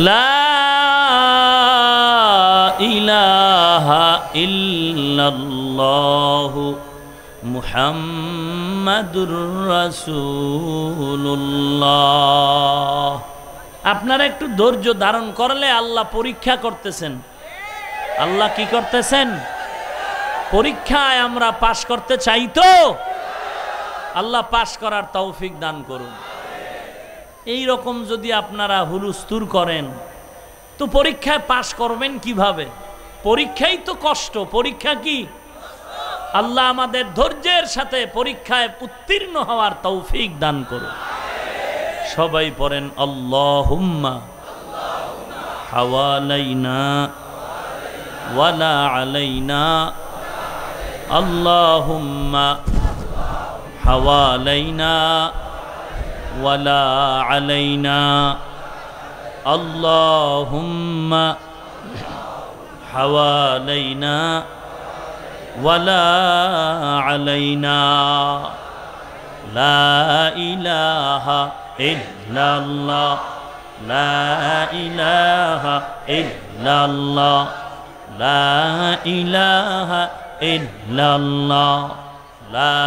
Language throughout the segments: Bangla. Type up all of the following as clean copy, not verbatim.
লা ইলাহা ইল্লাল্লাহু মুহাম্মাদুর রাসূলুল্লাহ। আপনারা একটু ধৈর্য ধারণ করলে আল্লাহ পরীক্ষা করতেছেন। আল্লাহ কি করতেছেন? পরীক্ষায় আমরা পাশ করতে চাই তো আল্লাহ পাশ করার তৌফিক দান করুন। এই রকম যদি আপনারা হুলুস্তুর করেন তো পরীক্ষায় পাশ করবেন কিভাবে? পরীক্ষাই তো কষ্ট। পরীক্ষা কি? আল্লাহ আমাদের ধৈর্যের সাথে পরীক্ষায় উত্তীর্ণ হওয়ার তৌফিক দান করুন। সবাই পড়েন আল্লাহুম্মা হাওয়ালাইনা ওয়ালা আলাইনা। আল্লাহুম্মা হাওয়ালাইনা ওয়ালা আলাইনা। আল্লাহুম্মা হাওয়ালাইনা ওয়ালা আলাইনা। লা ইলাহা ইল্লাল্লাহ লা ইলাহা ইল্লাল্লাহ লা ইলাহা ইল্লাল্লাহ লা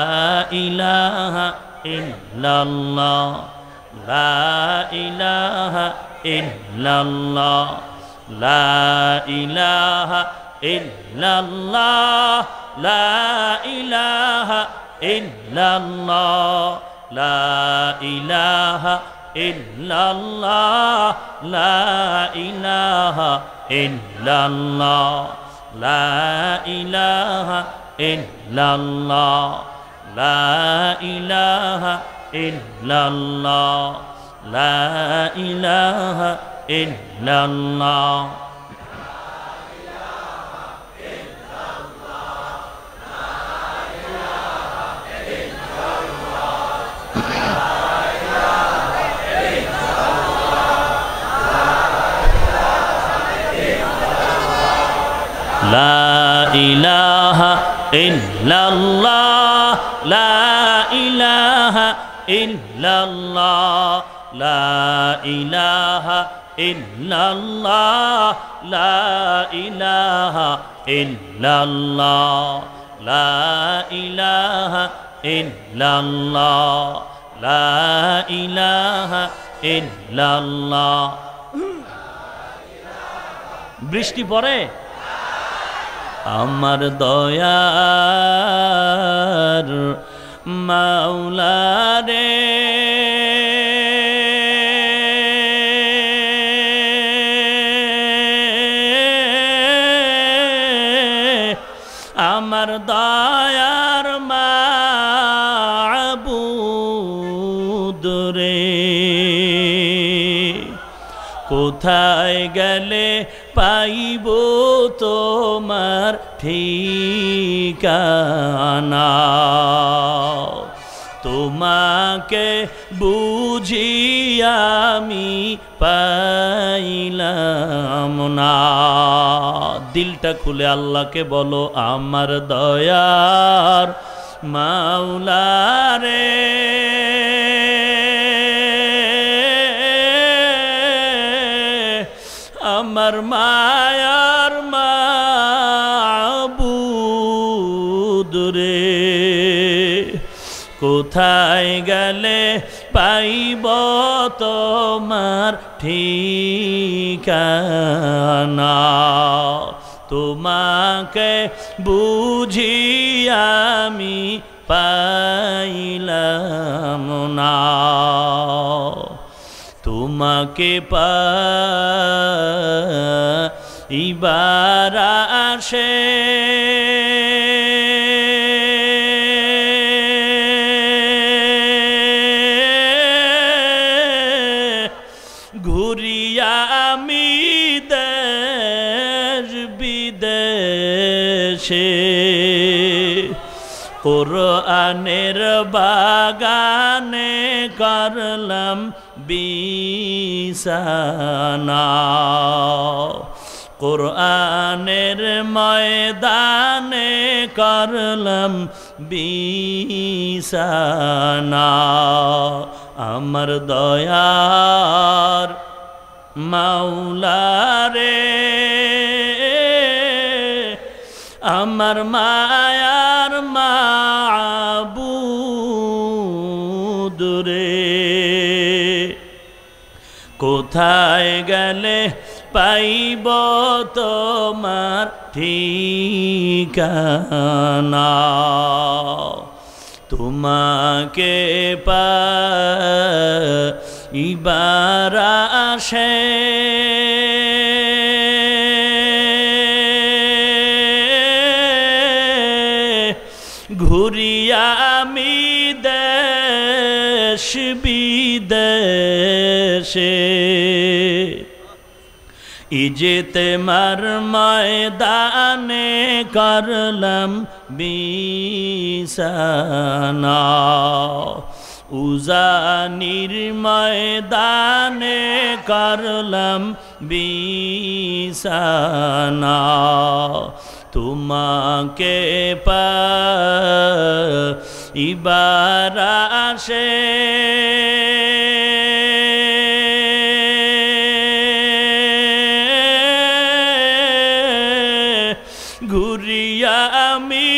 ইলাহা ইল্লাল্লাহ লা ইলাহা ইল্লাল্লাহ লা ইলাহা ইল্লাল্লাহ লা ইলাহা ইল্লাল্লাহ লা ইলাহা ইল্লাল্লাহ লা ইলাহা ইল্লাল্লাহ লা ইলাহা ইল্লাল্লাহ লা ইলাহা ইল্লাল্লাহ লা ইলাহা ইল্লাল্লাহ। লা ইলাহা ইল্লাল্লাহ লা ইলাহা ইল্লাল্লাহ লা ইলাহা ইল্লাল্লাহ লা ইলাহা ইল্লাল্লাহ লা ইলাহা ইল্লাল্লাহ লা ইলাহা ইল্লাল্লাহ। বৃষ্টি পড়ে? আমার দয়ার মাওলা রে আমার দয়ার মাবুদ রে কোথায় গেলে পাইব তোমার ঠিকানা? তোমাকে বুঝি আমি পাইলাম না। দিলটা খুলে আল্লাহকে বলো, আমার দয়ার মাওলা রে আমার মায়ার মাবুদ রে কোথায় গেলে পাইব তোমার ঠিকানা? তোমাকে বুঝি আমি পাইলাম না। তোমাকে পাইবার আসে ঘুরিয়া আমি দেশ বিদেশে কোরআনের বাগানে করলাম বিছানা কোরআনের ময়দানে করলাম বিছানা। আমার দয়ার মাওলা রে আমার মায়ার মাবুদ রে কোথায় গেলে পাইব তোমার ঠিকানা তোমাকে পাইবার আসে ঘুরিয়া আমি দেশ বিদেশে ইজতেমার ময়দানে করলাম বিছানা উজানির ময়দানে করলাম বিছানা তোমাকে পাইবার আসে ঘুরিয়া আমি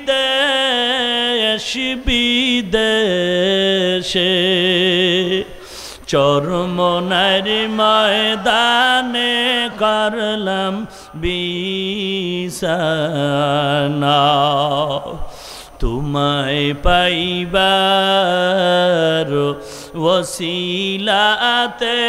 দেশ বিদেশে চরমনার ময়দানে করলাম বিছানা তোমায় পাইবার ওসিলাতে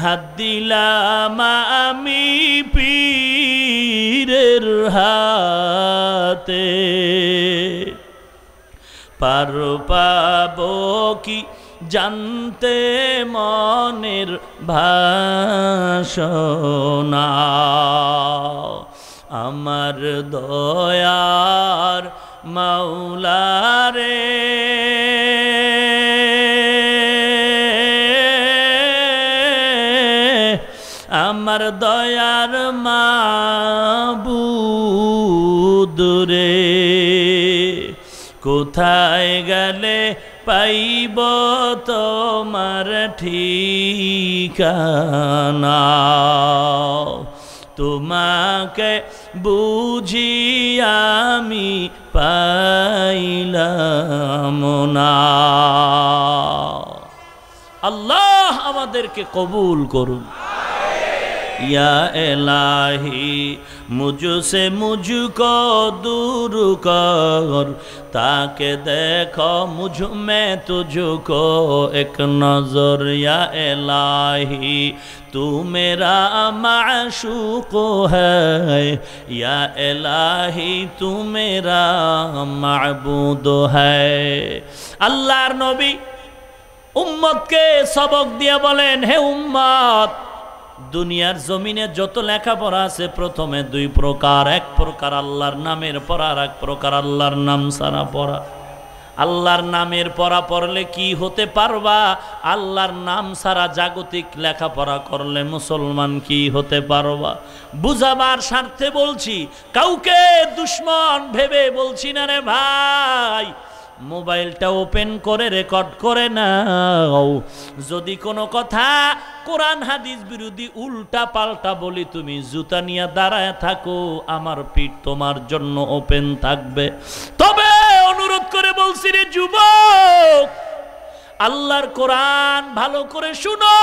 হাত দিলাম আমি পীরের হাতে পার পাবো কি জানতে মনের ভাষণা আমার দয়ার মাওলা রে আমার দয়ার মাবুদ রে কোথায় গেলে পাইব তোমার ঠিকানা তোমাকে বুঝি আমি পাইলাম না আল্লাহ আমাদেরকে কবুল করুন या इलाही मुझसे मुझको दूर कर ताकि देखो मुझ में तुझको एक नजर या इलाही तू मेरा माशूक है या इलाही तू मेरा माबूद है अल्लाहर नबी उम्मत के सबक दिया बोलें हे उम्मत दुनियार जमीने যত লেখাপড়া আছে প্রথমে দুই প্রকার এক প্রকার আল্লাহর নামের পড়া আর এক প্রকার আল্লাহর নাম ছাড়া পড়া আল্লাহর নামের পড়া পড়লে কি হতে পারবা আল্লাহর নাম ছাড়া জাগতিক লেখাপড়া করলে মুসলমান কি হতে পারবা বুঝাবার স্বার্থে বলছি কাউকে দুশমন ভেবে বলছি না রে ভাই মোবাইলটা ওপেন করে রেকর্ড করে নাও যদি কোনো কথা কোরআন হাদিস বিরোধী উল্টা পাল্টা বলি তুমি জুতা নিয়ে দাঁড়ায় থাকো আমার পিঠ তোমার জন্য ওপেন থাকবে তবে অনুরোধ করে বলছি রে যুবক আল্লাহর কোরআন ভালো করে শুনো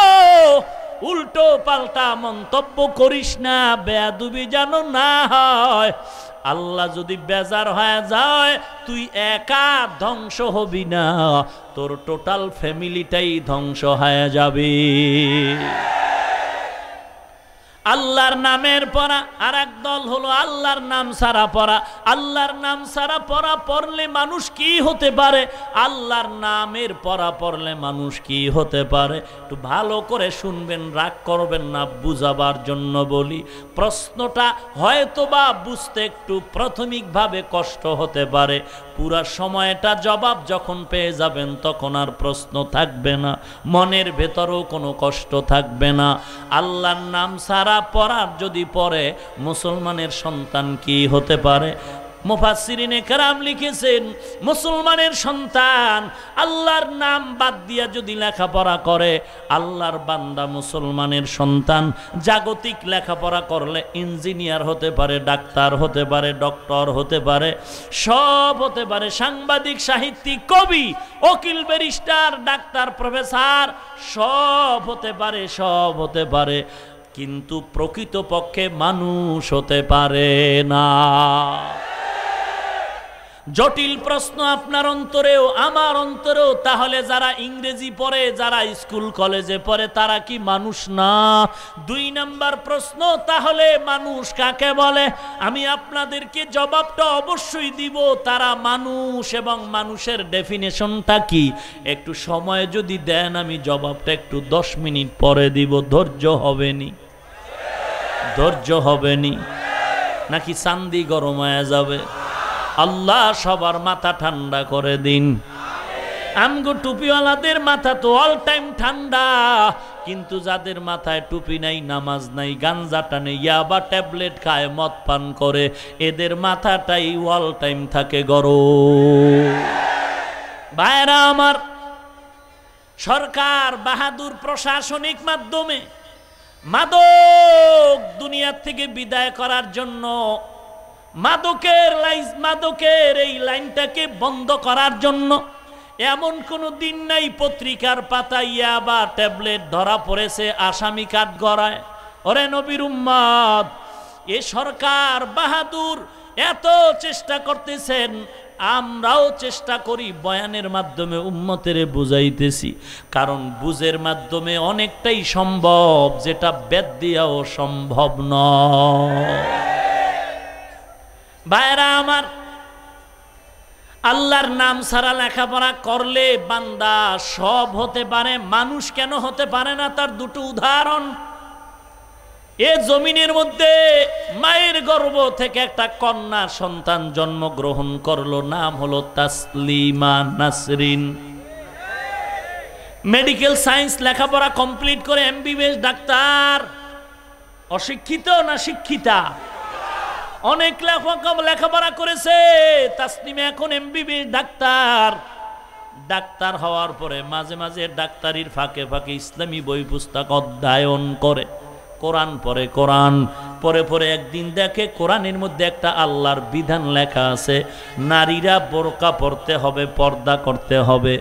উল্টো পাল্টা মন্তব্য করিস না বেয়াদবি যেন না হয় আল্লাহ যদি বেজার হয়ে যায় তুই একা ধ্বংস হবি না তোর টোটাল ফ্যামিলিটাই ধ্বংস হয়ে যাবে আল্লাহর নামের পড়া আর এক দল হলো আল্লাহর নাম ছাড়া পড়া আল্লাহর নাম ছাড়া পড়া পড়লে মানুষ কি হতে পারে আল্লাহর নামের পড়া পড়লে মানুষ কি হতে পারে একটু ভালো করে শুনবেন রাগ করবেন না বুঝাবার জন্য বলি প্রশ্নটা হয়তোবা বুঝতে একটু প্রাথমিকভাবে কষ্ট হতে পারে পুরা সময়টা জবাব যখন পেয়ে যাবেন তখন আর প্রশ্ন থাকবে না মনের ভেতরেও কোনো কষ্ট থাকবে না আল্লাহর নাম ছাড়া পড়ার যদি পড়ে মুসলমানের সন্তান কি হতে পারে মুফাসসিরিনে কেরাম লিখেছেন, মুসলমানের সন্তান আল্লাহর নাম বাদ দিয়া যদি লেখাপড়া করে, আল্লাহর বান্দা মুসলমানের সন্তান জাগতিক লেখাপড়া করলে ইঞ্জিনিয়ার হতে পারে, ডাক্তার হতে পারে, ডক্টর হতে পারে, সব হতে পারে, সাংবাদিক, সাহিত্যিক, কবি, উকিল, ব্যারিস্টার, ডাক্তার, প্রফেসর, সব হতে পারে, সব হতে পারে, কিন্তু প্রকৃতপক্ষে মানুষ হতে পারে না। জটিল প্রশ্ন আপনার অন্তরেও আমার অন্তরেও, তাহলে যারা ইংরেজি পড়ে, যারা স্কুল কলেজে পড়ে, তারা কি মানুষ না? 2 নাম্বার প্রশ্ন, তাহলে মানুষ কাকে বলে? আমি আপনাদেরকে জবাবটা অবশ্যই দিব, তারা মানুষ এবং মানুষের ডেফিনেশনটা কি। একটু সময় যদি দেন আমি জবাবটা একটু 10 মিনিট পরে দিব। ধৈর্য হবে নি? ধৈর্য হবে নি নাকি চান্দি গরম হয়ে যাবে? আল্লাহ সবার মাথা ঠান্ডা করে দিন। আমগো টুপিওয়ালাদের মাথা তো অল টাইম ঠান্ডা, কিন্তু যাদের মাথায় টুপি নাই, নামাজ নাই, গাঞ্জা টানে, ইয়াবা ট্যাবলেট খায়, মদ পান করে, এদের মাথাটাই অল টাইম থাকে গরম। ভাইরা আমার, সরকার বাহাদুর প্রশাসনিক মাধ্যমে মাদক দুনিয়ার থেকে বিদায় করার জন্য, মাদকের এই লাইনটাকে বন্ধ করার জন্য এমন কোনো দিন নাই পত্রিকার পাতায় ইয়াবা ট্যাবলেট ধরা পড়েছে, আসামি কাঠগড়ায়। ওরে নবীর উম্মত, এ সরকার বাহাদুর এত চেষ্টা করতেছেন, আমরাও চেষ্টা করি বয়ানের মাধ্যমে উম্মতেরে বুঝাইতেছি, কারণ বুঝের মাধ্যমে অনেকটাই সম্ভব যেটা বেদ দিয়াও সম্ভব নয়। ভাইরা আমার, আল্লাহর নাম ছাড়া লেখাপড়া করলে বান্দা সব হতে পারে, মানুষ কেন হতে পারে না? তার 2টো উদাহরণ। এ জমিনের মধ্যে মায়ের গর্ভ থেকে একটা কন্যা সন্তান জন্মগ্রহণ করলো, নাম হলো তাসলিমা নাসরিন। মেডিকেল সায়েন্স লেখাপড়া কমপ্লিট করে MBBS ডাক্তার। অশিক্ষিত না শিক্ষিতা? অনেক লেখাপড়া করেছে তাসলিমা, এখন MBBS ডাক্তার। ডাক্তার হওয়ার পরে মাঝে মাঝে ডাক্তারির ফাঁকে ফাঁকে ইসলামী বই পুস্তক অধ্যয়ন করে, কোরআন পড়ে, কোরআন পরে পরে একদিন দেখে কোরআনের মধ্যে একটা আল্লাহর বিধান লেখা আছে, নারীরা বোরকা পরতে হবে, পর্দা করতে হবে।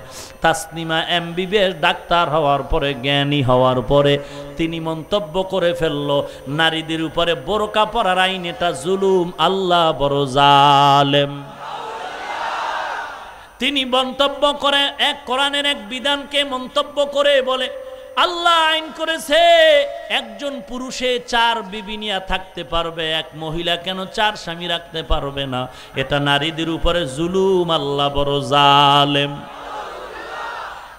তাসলিমা MBBS ডাক্তার হওয়ার পরে, জ্ঞানী হওয়ার পরে তিনি মন্তব্য করে ফেলল, নারীদের উপরে বোরকা পরার আইন এটা জুলুম, আল্লাহ বড় জালেম। তিনি মন্তব্য করে এক কোরআনের এক বিধানকে মন্তব্য করে বলে, আল্লাহ আইন করেছে একজন পুরুষে 4 বিবি নিয়ে থাকতে পারবে, এক মহিলা কেন 4 স্বামী রাখতে পারবে না? এটা নারীদের উপরে জুলুম, আল্লাহ বড় জালেম।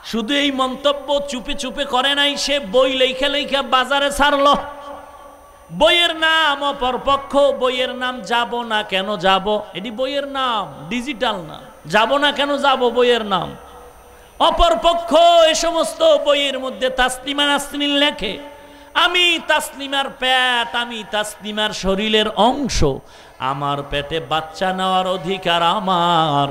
শুধু এই মন্তব্য চুপে চুপে করে নাই, সে বই লেখা লেখা বাজারে ছাড়লো। বইয়ের নাম অপরপক্ষ, বইয়ের নাম যাব না কেন যাব, এটি বইয়ের নাম, ডিজিটাল না। যাব না কেন যাব বইয়ের নাম অপরপক্ষ। এ সমস্ত বইয়ের মধ্যে তাসলিমা নাসরিন লেখে, আমি তাসলিমার পেট, আমি তাসলিমার শরীরের অংশ, আমার পেটে বাচ্চা নেওয়ার অধিকার আমার,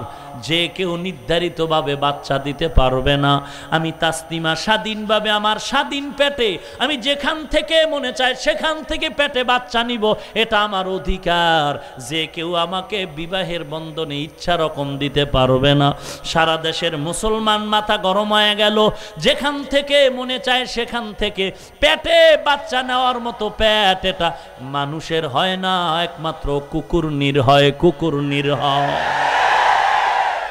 যে কেউ নির্ধারিতভাবে বাচ্চা দিতে পারবে না। আমি তাসলিমা স্বাধীনভাবে আমার স্বাধীন পেটে আমি যেখান থেকে মনে চায় সেখান থেকে পেটে বাচ্চা নিব, এটা আমার অধিকার। যে কেউ আমাকে বিবাহের বন্ধনে ইচ্ছা রকম দিতে পারবে না। সারা দেশের মুসলমান মাথা গরম হয়ে গেল, যেখান থেকে মনে চায় সেখান থেকে পেটে বাচ্চা নেওয়ার মতো পেট এটা মানুষের হয় না, একমাত্র কুকুরনির হয়, কুকুরনির হয়।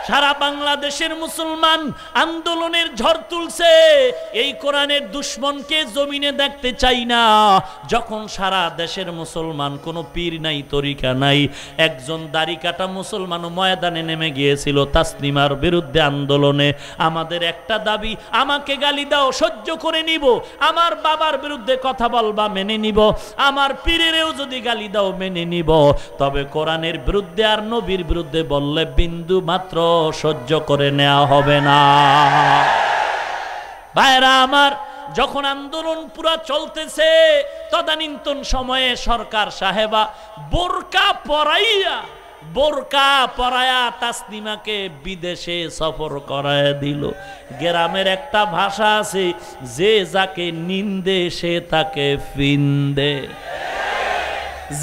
সারা বাংলাদেশের মুসলমান আন্দোলনের ঝড় তুলছে, এই কোরআনের দুশ্মনকে জমিনে দেখতে চাই না। যখন সারা দেশের মুসলমান, কোনো পীর নাই, তরিকা নাই, একজন দাড়ি কাটা মুসলমানও ময়দানে নেমে গিয়েছিল তাসলিমার বিরুদ্ধে আন্দোলনে। আমাদের একটা দাবি, আমাকে গালি দাও সহ্য করে নিব, আমার বাবার বিরুদ্ধে কথা বলবা মেনে নিব, আমার পীরেরও যদি গালি দাও মেনে নিব, তবে কোরআনের বিরুদ্ধে আর নবীর বিরুদ্ধে বললে বিন্দু মাত্র সহ্য করে নেওয়া হবে না। ভাইরা আমার, যখন আন্দোলন পুরা চলতেছে তদানীন্তন সময়ে সরকার সাহেবা বোরকা পরাইয়া বোরকা পরায়া তাসনিমাকে বিদেশে সফর করায় দিল। গ্রামের একটা ভাষা আছে, যে যাকে নিন্দে সে তাকে ফিন্দে,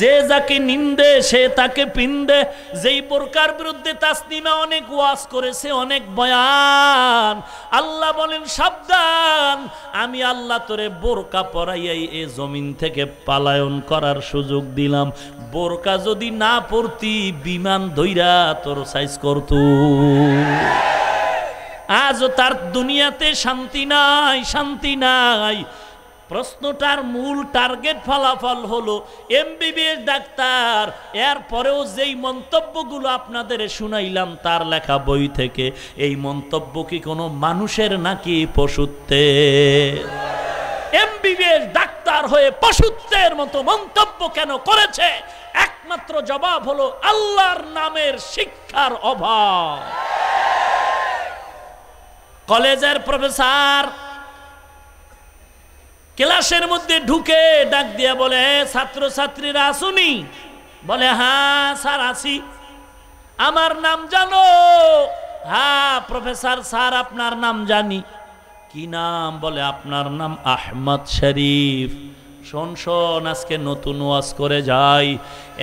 যে যাকে নিন্দে সে তাকে পিন্দে। যেই বোরকার বিরুদ্ধে তাসনিমা অনেক ওয়াজ করেছে, অনেক বয়ান, আল্লাহ বলেন সাবধান, আমি আল্লাহ তোরে বোরকা পরাইয়াই এ জমিন থেকে পালায়ন করার সুযোগ দিলাম। বোরকা যদি না পড়তি বিমান ধইরা তোর সাইজ করত। আজও তার দুনিয়াতে শান্তি নাই, শান্তি নাই। প্রশ্নটার মূল টার্গেট ফলাফল হলো এমবিবিএস ডাক্তার। এরপরেও যেই মন্তব্যগুলো আপনাদের শুনাইলাম তার লেখা বই থেকে, এই মন্তব্য কি কোনো মানুষের নাকি পশুত্বের? এমবিবিএস ডাক্তার হয়ে পশুত্বের মতো মন্তব্য কেন করেছে? একমাত্র জবাব হলো আল্লাহর নামের শিক্ষার অভাব। কলেজের প্রফেসর ক্লাসের মধ্যে ঢুকে ডাক দিয়া বলে, ছাত্রছাত্রীরা আসুনি? বলে হ্যাঁ স্যার আসি। আমার নাম জানো? হ্যাঁ প্রফেসর স্যার আপনার নাম জানি। কি নাম? বলে আপনার নাম আহমদ শরীফ। শোন শোন, আজকে নতুন ওয়াজ করে যাই।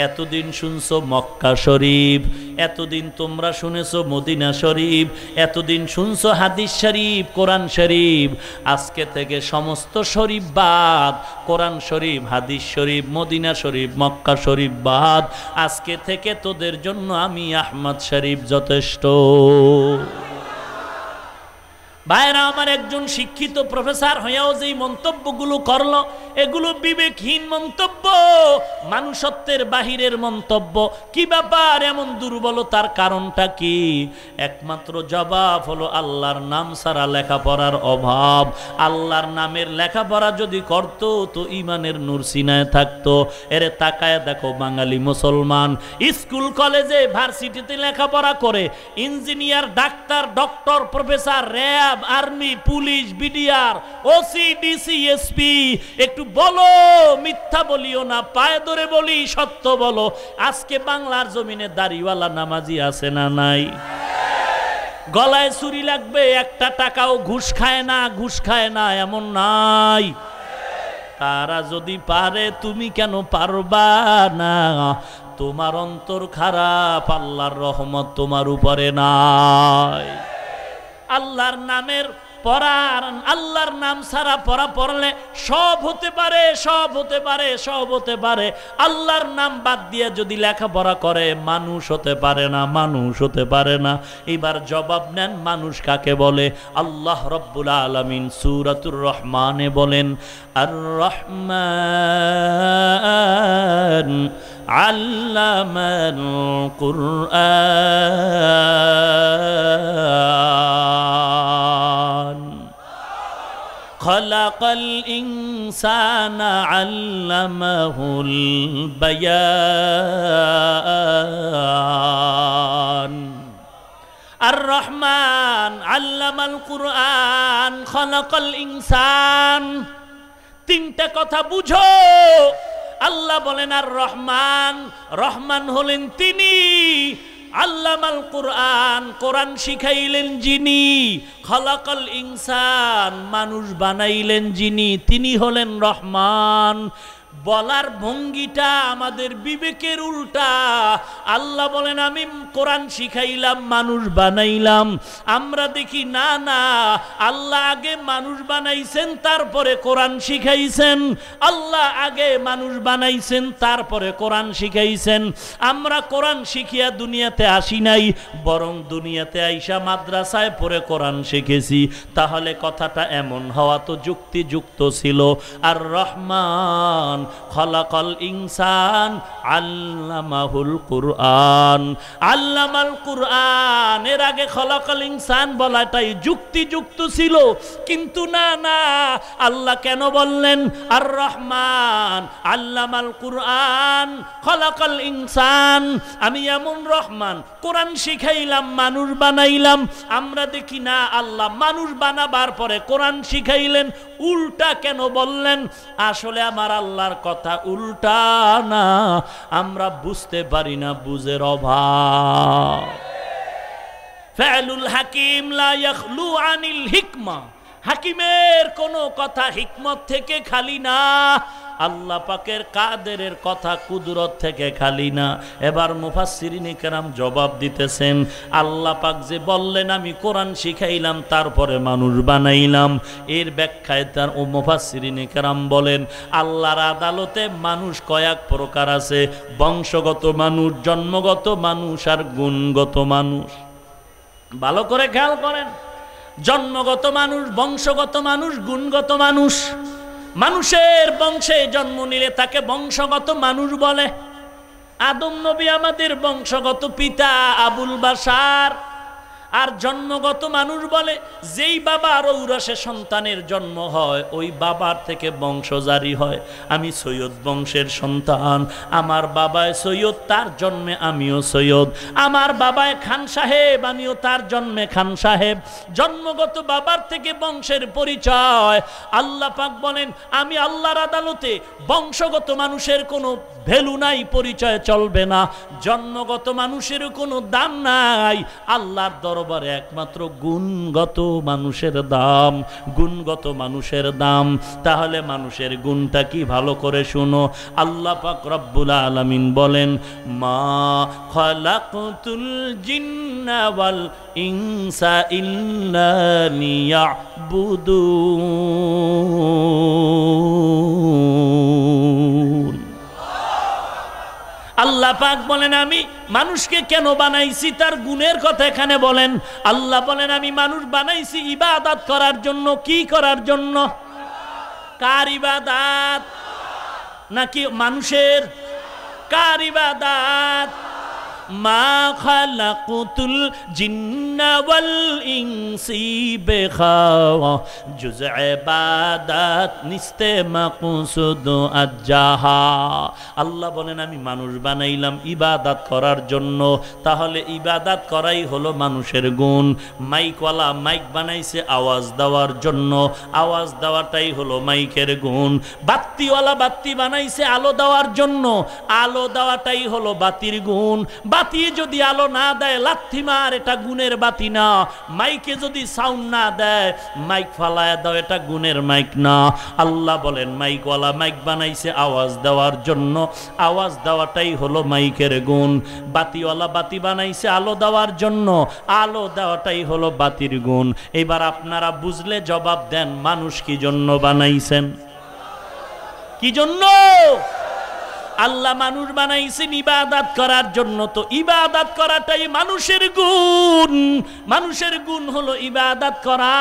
এতদিন শুনছো মক্কা শরীফ, এতদিন তোমরা শুনেছো মদিনা শরীফ, এতদিন শুনছো হাদিস শরীফ, কোরআন শরীফ। আজকে থেকে সমস্ত শরীফ বাদ, কোরআন শরীফ, হাদিস শরীফ, মদিনা শরীফ, মক্কা শরীফ বাদ। আজকে থেকে তোদের জন্য আমি আহমদ শরীফ যথেষ্ট। ভাইরা আমার, একজন শিক্ষিত প্রফেসর হয়েও যেই মন্তব্যগুলো করলো, এগুলো বিবেকহীন মন্তব্য, মানুষত্বের বাহিরের মন্তব্য। কি ব্যাপার? এমন দুর্বলতার কারণটা কি? একমাত্র জবাব হলো আল্লাহর নাম ছাড়া লেখাপড়ার অভাব। আল্লাহর নামের লেখাপড়া যদি করত তো ইমানের নূর সিনায় থাকতো। এরে তাকায় দেখো, বাঙালি মুসলমান স্কুল কলেজে ভার্সিটিতে লেখাপড়া করে, engineer, doctor, doctor, professor, RAB, army, police, BDR, OC, DC, SP. একটু বলো, মিথ্যা বলিও না, পায়ে ধরে বলি, সত্য বলো। আজকে বাংলার জমিনে দাড়িওয়ালা নামাজি আছে না নাই? গলায় ছুরি লাগবে, একটা টাকাও ঘুষ খায় না, ঘুষ খায় না এমন নাই। তারা যদি পারে তুমি কেন পারবা না? তোমার অন্তর খারাপ, আল্লাহর রহমত তোমার উপরে নাই। আল্লাহর নামের পড়ার, আল্লাহর নাম ছাড়া পড়া পড়লে সব হতে পারে, সব হতে পারে, সব হতে পারে। আল্লাহর নাম বাদ দিয়ে যদি লেখাপড়া করে মানুষ হতে পারে না, মানুষ হতে পারে না। এবার জবাব নেন, মানুষ কাকে বলে? আল্লাহ রব্বুল আলামিন সূরাতুর রহমানে বলেন, আর রহমান আল্লামাল কুরআন খালাকাল ইনসানা আল্লামাহুল বায়ান। আর রহমান আল্লামাল কুরআন খালাকাল ইনসান। তিনটা কথা বুঝো। আল্লাহ বলেন আর রহমান, রহমান হলেন তিনি। আল্লামাল কুরআন, কোরআন শিখাইলেন যিনি। খালাকাল ইনসান, মানুষ বানাইলেন যিনি, তিনি হলেন রহমান। বলার ভঙ্গিটা আমাদের বিবেকের উল্টা। আল্লাহ বলেন আমি কোরআন শিখাইলাম, মানুষ বানাইলাম। আমরা দেখি না না, আল্লাহ আগে মানুষ বানাইছেন, তারপরে কোরআন শিখাইছেন। আল্লাহ আগে মানুষ বানাইছেন, তারপরে কোরআন শিখাইছেন। আমরা কোরআন শিখিয়া দুনিয়াতে আসি নাই, বরং দুনিয়াতে আইসা মাদ্রাসায় পড়ে কোরআন শিখেছি। তাহলে কথাটা এমন হওয়া তো যুক্তিযুক্ত ছিল। আর রহমান খালাকাল ইনসান আল্লামাহুল কুরআন, আল্লামাল কুরআন। এর আগে খালাকাল ইনসান বলাটাই যুক্তিযুক্ত ছিল, কিন্তু না না, আল্লাহ কেন বললেন আর রহমান আল্লামাল কুরআন খালাকাল ইনসান? আমি এমন রহমান, কোরআন শিখাইলাম, মানুষ বানাইলাম। আমরা দেখি না আল্লাহ মানুষ বানাবার পরে কোরআন শিখাইলেন। উল্টা কেন বললেন? আসলে আমার আল্লাহ আল্লাহর কথা উল্টা না, আমরা বুঝতে পারি না, বুঝের অভাব। ফা'লুল হাকিম লা ইয়াখলু আনিল হিকমা, হাকিমের কোনো কথা হিকমত থেকে খালি না, আল্লাহ পাকের কাদেরের কথা কুদরত থেকে খালি না। এবার মুফাসসিরিনে কেরাম জবাব দিতেছেন, আল্লাহ পাক যে বললেন আমি কোরআন শিখাইলাম তারপরে মানুষ বানাইলাম, এর ব্যাখ্যায় তার ও মুফাসসিরিনে কেরাম বলেন আল্লাহর আদালতে মানুষ কয়েক প্রকার আছে, বংশগত মানুষ, জন্মগত মানুষ আর গুণগত মানুষ। ভালো করে খেয়াল করেন, জন্মগত মানুষ, বংশগত মানুষ, গুণগত মানুষ। মানুষের বংশে জন্ম নিলে তাকে বংশগত মানুষ বলে। আদম নবী আমাদের বংশগত পিতা আবুল বাশার। আর জন্মগত মানুষ বলে যেই বাবার ঔরসে সন্তানের জন্ম হয় ওই বাবার থেকে বংশ জারি হয়। আমি সৈয়দ বংশের সন্তান, আমার বাবায় সৈয়দ, তার জন্মে আমিও সৈয়দ। আমার বাবায় খান সাহেব, আমিও তার জন্মে খান সাহেব। জন্মগত বাবার থেকে বংশের পরিচয়। আল্লাহ পাক বলেন আমি আল্লাহর আদালতে বংশগত মানুষের কোনো ভ্যালু নাই, পরিচয় চলবে না, জন্মগত মানুষের কোনো দাম নাই। আল্লাহর দরবারে একমাত্র গুণগত মানুষের দাম, গুণগত মানুষের দাম। তাহলে মানুষের গুণটা কি ভালো করে শুনো। আল্লাহ পাক রব্বুল আলামিন বলেন মা খালাকতুল জিন্না ওয়াল ইনসা ইল্লা লিয়াবুদুন। আল্লাহ পাক বলেন আমি মানুষকে কেন বানাইছি, তার গুণের কথা এখানে বলেন। আল্লাহ বলেন আমি মানুষ বানাইছি ইবাদত করার জন্য। কি করার জন্য? কার ইবাদত? নাকি মানুষের? কার ইবাদত? মা খালাকুতুল জিন্না ওয়াল ইনসি বিখাওয়া জুজ ইবাদত নিস্তে মাকসুদ আজ্জাহা। আল্লাহ বলেন আমি মানুষ বানাইলাম ইবাদত করার জন্য। তাহলে ইবাদত করাই হলো মানুষের গুণ। মাইকওয়ালা মাইক বানাইছে আওয়াজ দেওয়ার জন্য, আওয়াজ দেওয়াটাই হলো মাইকের গুণ। বাতিওয়ালা বাতি বানাইছে আলো দেওয়ার জন্য, আলো দেওয়াটাই হলো বাতির গুণ। বাতি যদি আলো না দেয় লাথি মার, এটা গুণের বাতি না। মাইকে যদি সাউন্ড না দেয় মাইক ফালায় দাও, এটা গুণের মাইক না। আল্লাহ বলেন মাইকওয়ালা মাইক বানাইছে আওয়াজ দেওয়ার জন্য, আওয়াজ দেওয়াটাই হলো মাইকের গুণ। বাতিওয়ালা বাতি বানাইছে আলো দেওয়ার জন্য, আলো দেওয়াটাই হলো বাতির গুণ। এবার আপনারা বুঝলে জবাব দেন মানুষ কি জন্য বানাইছেন? কি জন্য? আল্লাহ মানুষ বানাইছেন ইবাদত করার জন্য। তো ইবাদত করাটাই মানুষের গুণ। মানুষের গুণ হলো ইবাদত করা।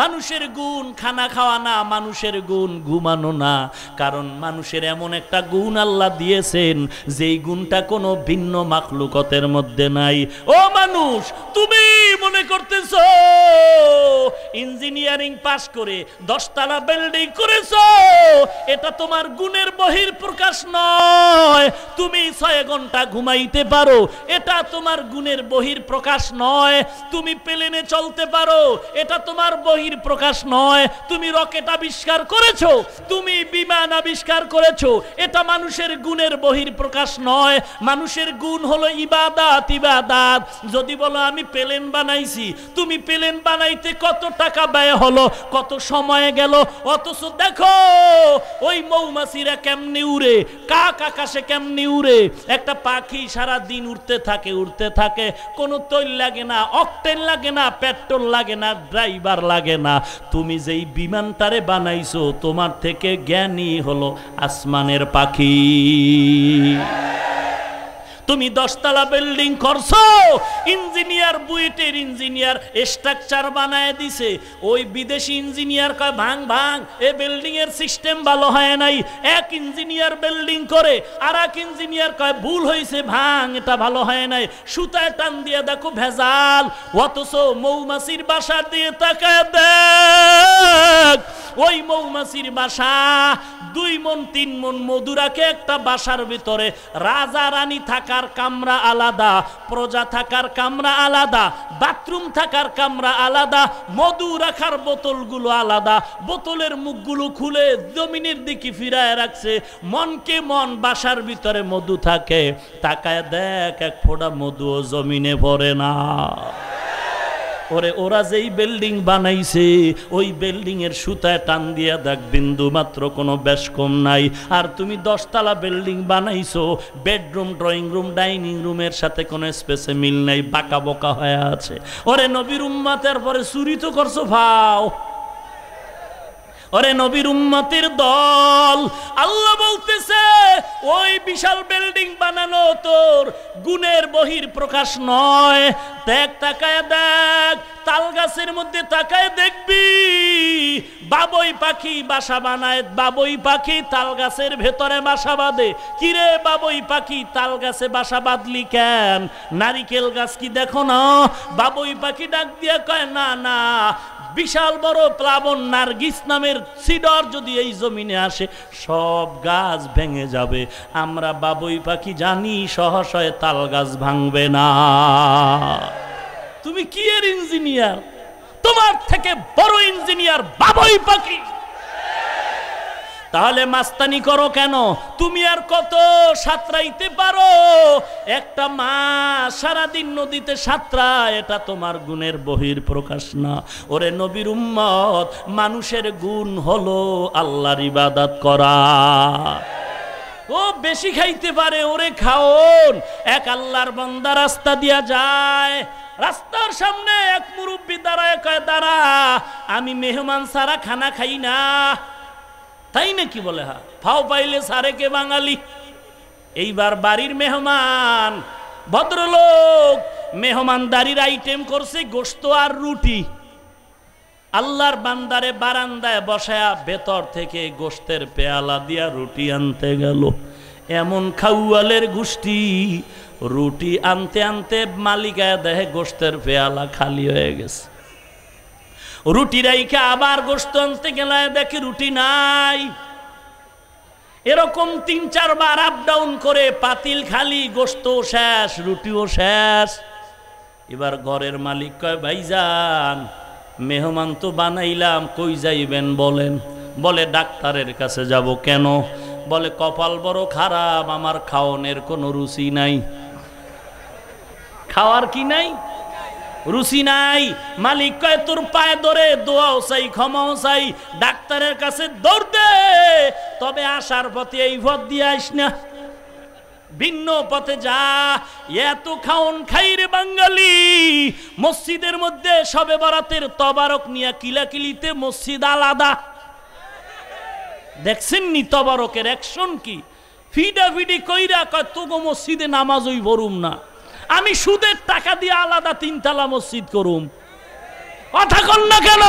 মানুষের গুণ খানা খাওয়া না, মানুষের গুণ ঘুমানো না। কারণ মানুষের এমন একটা গুণ আল্লাহ দিয়েছেন যেই গুণটা কোনো ভিন্ন মাখলুকতের মধ্যে নাই। ও মানুষ, তুমি মনে করতেছো ইঞ্জিনিয়ারিং পাস করে 10 তলা বিল্ডিং করেছো, এটা তোমার গুণের বহির প্রকাশ নয়। তুমি 6 ঘন্টা ঘুমাইতে পারো, এটা তোমার গুণের বহির প্রকাশ নয়। তুমি প্লেনে চলতে পারো, এটা তোমার বহির প্রকাশ নয়। তুমি রকেট আবিষ্কার করেছো, তুমি বিমান আবিষ্কার করেছো, এটা মানুষের গুণের বহির প্রকাশ নয়। মানুষের গুণ হলো ইবাদত। ইবাদত যদি বলো আমি প্লেন বানাইছি, তুমি প্লেন বানাইতে কত টাকা ব্যয় হলো, কত সময় গেল, অথচ দেখো ওই মৌমাছিরা কেমনে উড়ে, কাক আকাশে কেমনি উড়ে। একটা পাখি সারা দিন উড়তে থাকে উড়তে থাকে, কোনো তৈল লাগে না, অকটেন লাগে না, পেট্রোল লাগে না, ড্রাইভার লাগে না। তুমি যেই বিমানটারে বানাইছো তোমার থেকে জ্ঞানী হলো আসমানের পাখি। তুমি 10 তলা বিল্ডিং করছো, ইঞ্জিনিয়ার বুয়েটের ইঞ্জিনিয়ার স্ট্রাকচার বানায় দিছে, ওই বিদেশি ইঞ্জিনিয়ার কয় ভাঙ ভাঙ, এ বিল্ডিং এর সিস্টেম ভালো হয় নাই। এক ইঞ্জিনিয়ার বিল্ডিং করে আর এক ইঞ্জিনিয়ার কয় ভুল হয়েছে, ভাঙ, এটা ভালো হয় নাই, সুতায় টান দিয়ে দেখো ভেজাল। অথচ মৌমাছির বাসা দিয়ে তাকায় দেখ, ওই মৌমাছির বাসা 2 মণ 3 মণ মধু রাখে একটা বাসার ভিতরে। রাজা রানী থাকার কামরা আলাদা, প্রজা থাকার কামরা আলাদা, বাথরুম থাকার কামরা আলাদা, মধু রাখার বোতলগুলো আলাদা। বোতলের মুখগুলো খুলে জমিনের দিকে ফিরায় রাখছে। মনকে মন বাসার ভিতরে মধু থাকে, তাকায় দেখ এক ফোঁটা মধুও জমিনে পড়ে না। ওরে ওরা যেই বিল্ডিং বানাইছে ওই বিল্ডিং এর সুতায় টান দিয়া দেখ বিন্দু মাত্র কোনো বেশ কম নাই। আর তুমি 10 তলা বিল্ডিং বানাইছো, বেডরুম, ড্রয়িং রুম, ডাইনিং রুমের সাথে কোনো স্পেসে মিল নাই, বাঁকা বোকা হয়ে আছে। ওরে নবীর উম্মতের পরে চুরি তো করছো ভাও। ওরে নবীর উম্মতের দল, আল্লাহ বলতেছে ওই বিশাল বিল্ডিং বানানো তোর গুণের বহির প্রকাশ নয়। দেখ, তাকায় দেখ, তাল গাছের মধ্যে তাকায় দেখবি বাবুই পাখি বাসা বানায়। বাবুই পাখি তাল গাছের ভেতরে বাসা বাঁধে। কিরে বাবুই পাখি তাল গাছে বাসা বাঁধলি কেন? নারিকেল গাছ কি দেখো না? বাবুই পাখি ডাক দিয়ে কয়, না না, বিশাল বড় প্লাবন নার্গিস নামের সিডর যদি এই জমিনে আসে সব গাছ ভেঙে যাবে। আমরা বাবুই পাখি জানি সহসায় তাল গাছ ভাঙবে না। তুমি কি এর ইঞ্জিনিয়ার? তোমার থেকে বড় ইঞ্জিনিয়ার বাবুই পাখি। তাহলে মাস্তানি করো কেন? তুমি আর কত সাঁতরাইতে পারো? একটা মাছ সারাদিন নদীতে সাঁতরায়, এটা তোমার গুণের বহির প্রকাশ না। ওরে নবীর উম্মত, মানুষের গুণ হলো আল্লাহর ইবাদত করা। ও বেশি খাইতে পারে, ওরে খাওন। এক আল্লাহর বান্দা রাস্তা দিয়া যায়, রাস্তার সামনে এক মুরব্বি দাঁড়ায়, কয় দাঁড়া, আমি মেহমান ছাড়া খানা খাই না। তাই নাকি? বলে হ্যাঁ। ফাও পাইলে সারে কে বাঙালি। এইবার বাড়ির মেহমান, ভদ্রলোক মেহমানদারির আইটেম করছে গোশত আর রুটি। আল্লাহর বান্দারে বারান্দায় বসায়া ভেতর থেকে গোশতের পেয়ালা দিয়া রুটি আনতে গেল। এমন খাউয়ালের গোষ্ঠী, রুটি আনতে আনতে মালিকায় দেখে গোশতের পেয়ালা খালি হয়ে গেছে। রুটি রাইখা আবার গোশত আনতে গেলে দেখে রুটি নাই। এরকম 3-4 বার আপ ডাউন করে পাতিল খালি, গোশত শেষ, রুটিও শেষ। এবার ঘরের মালিক কয়, ভাইজান মেহমান তো বানাইলাম, কই যাইবেন বলেন? বলে ডাক্তারের কাছে যাব। কেন? বলে কপাল বড় খারাপ, আমার খাওয়ানোর কোনো রুচি নাই। খাওয়ার কি নাই? রুচি নাই। মালিক কয়, তোর পায়ে ধরে দোয়াও চাই, ক্ষমাও চাই, ডাক্তারের কাছে দৌড় দে, তবে আসার পথে এই পথ দিয়ে আইস না, ভিন্ন পথে যা। এত খাওন খাই রে বাঙালি। মসজিদের মধ্যে শবে বরাতের তবারক নিয়া কিলাকিলিতে মসজিদ আলাদা। দেখছেন নি তবারকের অ্যাকশন কি? ফিডাফিডি কইরা কয়, তোগো মসজিদে নামাজই পড়ুম না, আমি সুদের টাকা দিয়ে আলাদা 3 তলা মসজিদ করুম। কথা কন না কেন?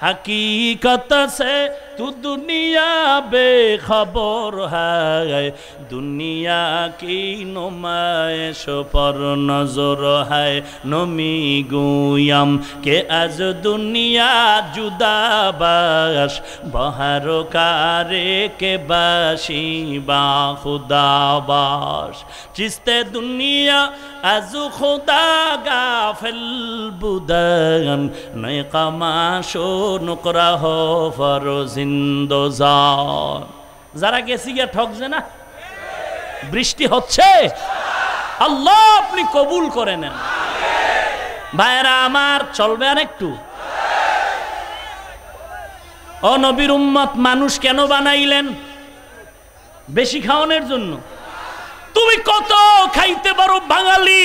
हकीकत से तू दुनिया बेखबर है, दुनिया की नुमाइश पर नजर है। नमी गुयम के आज दुनिया जुदा बाश, बहर कारे के बाशी बा खुदा बाश। चिस्ते दुनिया आज खुदा गाफिल बुदन, नए कमाशो नुकरा हो फरो जिंदोजान। যারা গেছি গিয়া ঠকছে না, বৃষ্টি হচ্ছে, আল্লাহ আপনি কবুল করে নেন। ভাইরা আমার, চলবে আর একটু। ও নবীর উম্মত, মানুষ কেন বানাইলেন? বেশি খাওয়ানোর জন্য। তুমি কত খাইতে পারো বাঙালি,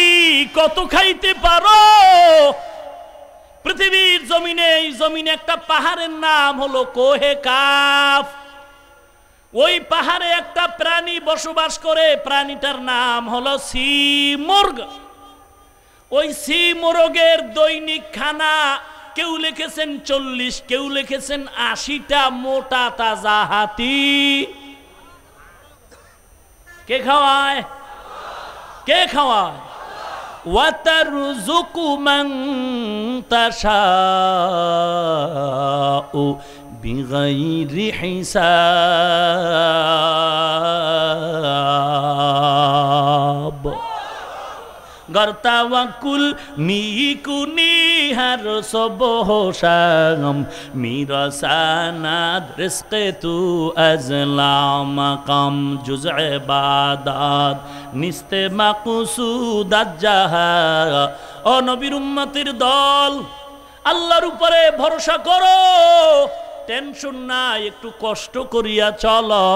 কত খাইতে পারো? পৃথিবীর জমিনে, এই জমিনে একটা পাহাড়ের নাম হলো কোহে কাফ। ওই পাহাড়ে একটা প্রাণী বসবাস করে, প্রাণীটার নাম হলো সি মুরগ। ওই সি মুরগের দৈনিক খানা কেউ লিখেছেন 40, কেউ লিখেছেন 80টা মোটা তাজা হাতি। কে খাওয়ায়? কে খাওয়ায়? ওয়া তারযুকু মান তাশাউ বিগাইরি হিসাব। গর্তাওয়াকুল মিকুনি হার সবহশাম মিরাসানাদ রিজকে তু আজলাম কাম জুজএ বাদাত নিস্তে মাকসুদাত জাহা। ও নবীর উম্মতের দল, আল্লাহর উপরে ভরসা করো, টেনশন নাই, একটু কষ্ট করিয়া চলো,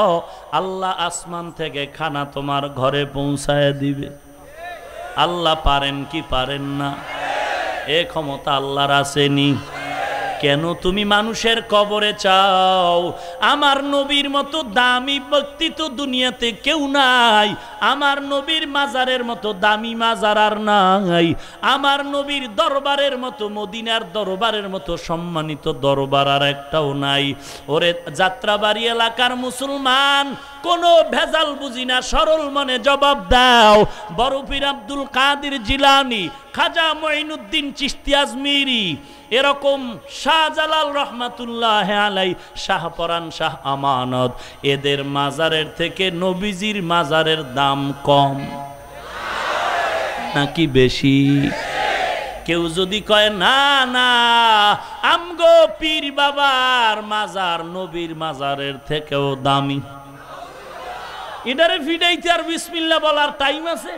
আল্লাহ আসমান থেকে খানা তোমার ঘরে পৌঁছায় দিবে। আল্লাহ পারেন কি পারেন না? এ ক্ষমতা আল্লাহর আসেনি। কেন তুমি মানুষের কবরে চাও? আমার নবীর মতো দামি ব্যক্তি তো দুনিয়াতে কেউ নাই। আমার নবীর মাজারের মতো দামি মাজার আর নাই। আমার নবীর দরবারের মতো, মদিনার দরবারের মতো সম্মানিত দরবার আর একটাও নাই। ওরে যাত্রাবাড়ি এলাকার মুসলমান, কোনো ভেজাল বুঝি না, সরল মনে জবাব দাও। বড় পীর আব্দুল কাদের জিলানী, খাজা মঈনুদ্দিন চিশতি আজমিরি, এরকম শাহজালাল রহমাতুল্লাহ আলাই, শাহপরান, শাহ আমানত, এদের মাজারের থেকে নবীজির মাজারের দাম কম নাকি বেশি? কেউ যদি কয় না না আমগো পীর বাবার মাজার নবীর মাজারের থেকেও দামি, এটারে ফিডাইতে আর বিসমিল্লাহ বলার টাইম আছে?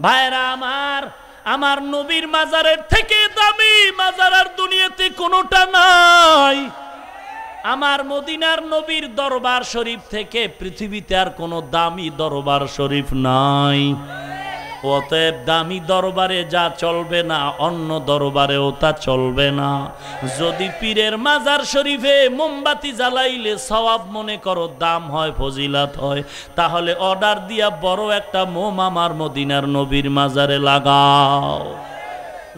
ভাইরা আমার, আমার নবীর মাজারের থেকে দামি মাজার আর দুনিয়াতে কোনোটা নাই। আমার মদিনার নবীর দরবার শরীফ থেকে পৃথিবীতে আর কোনো দামি দরবার শরীফ নাই। অতএব দামি দরবারে যা চলবে না, অন্য দরবারেও তা চলবে না। যদি পীরের মাজার শরীফে মোমবাতি জ্বালাইলে সওয়াব মনে করো, দাম হয়, ফজিলাত হয়, তাহলে অর্ডার দিয়া বড় একটা মোম আমার মদিনার নবীর মাজারে লাগাও।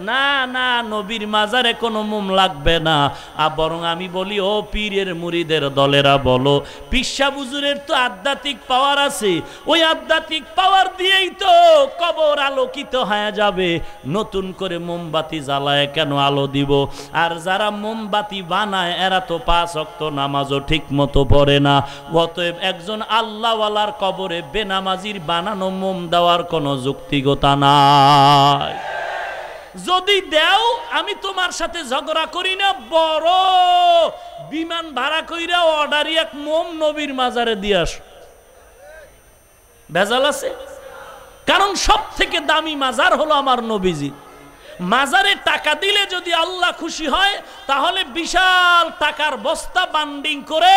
না না, নবীর মাজারে কোনো মোম লাগবে না। আর বরং আমি বলি, ও পীরের মুরিদের দলেরা বলো, পিসা হুজুরের তো আধ্যাত্মিক পাওয়ার আছে, ওই আধ্যাত্মিক পাওয়ার দিয়েই তো কবর আলোকিত হয়ে যাবে। নতুন করে মোমবাতি জ্বালায় কেন আলো দিব? আর যারা মোমবাতি বানায় এরা তো 5 ওয়াক্ত নামাজও ঠিক মতো পড়ে না। অতএব একজন আল্লাহওয়ালার কবরে বেনামাজির বানানো মোম দেওয়ার কোনো যুক্তিগতা নাই। যদি দেও, আমি তোমার সাথে ঝগড়া করি না, বড় বিমান ভাড়া কইরা অর্ডারি এক মোম নবীর মাজারে দিয়ে আস। ভেজাল আছে? কারণ সব থেকে দামি মাজার হলো আমার নবীজি। মাজারে টাকা দিলে যদি আল্লাহ খুশি হয়, তাহলে বিশাল টাকার বস্তা বান্ডিং করে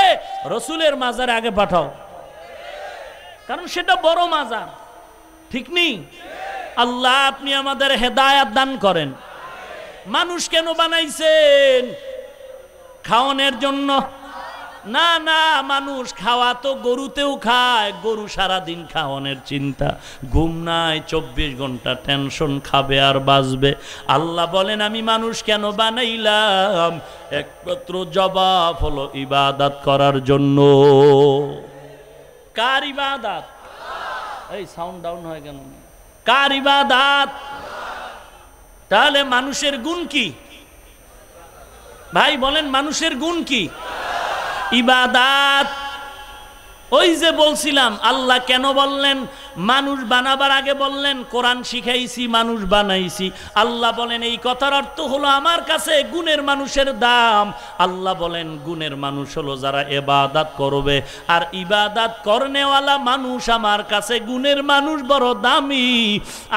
রসুলের মাজারে আগে পাঠাও, কারণ সেটা বড় মাজার। ঠিক নেই? আল্লাহ আপনি আমাদের হেদায়াত দান করেন। মানুষ কেন বানাইছেন? খাওয়ানোর জন্য না, না, মানুষ খাওয়া তো গরুতেও খায়, গরু সারাদিন খাওয়ানোর চিন্তা, ঘুম নাই, 24 ঘন্টা টেনশন, খাবে আর বাঁচবে। আল্লাহ বলেন আমি মানুষ কেন বানাইলাম? একমাত্র জবাব হলো ইবাদত করার জন্য। কার ইবাদত? এই সাউন্ড ডাউন হয় কেন? কার ইবাদত? তাহলে মানুষের গুণ কি? ভাই বলেন, মানুষের গুণ কি? ইবাদত। ওই যে বলছিলাম, আল্লাহ কেন বললেন মানুষ বানাবার আগে বললেন কোরআন শিখাইছি, মানুষ বানাইছি। আল্লাহ বলেন এই কথার অর্থ হলো আমার কাছে গুণের মানুষের দাম। আল্লাহ বলেন গুণের মানুষ হলো যারা ইবাদত করবে, আর ইবাদত করনেওয়ালা মানুষ আমার কাছে গুণের মানুষ বড় দামি।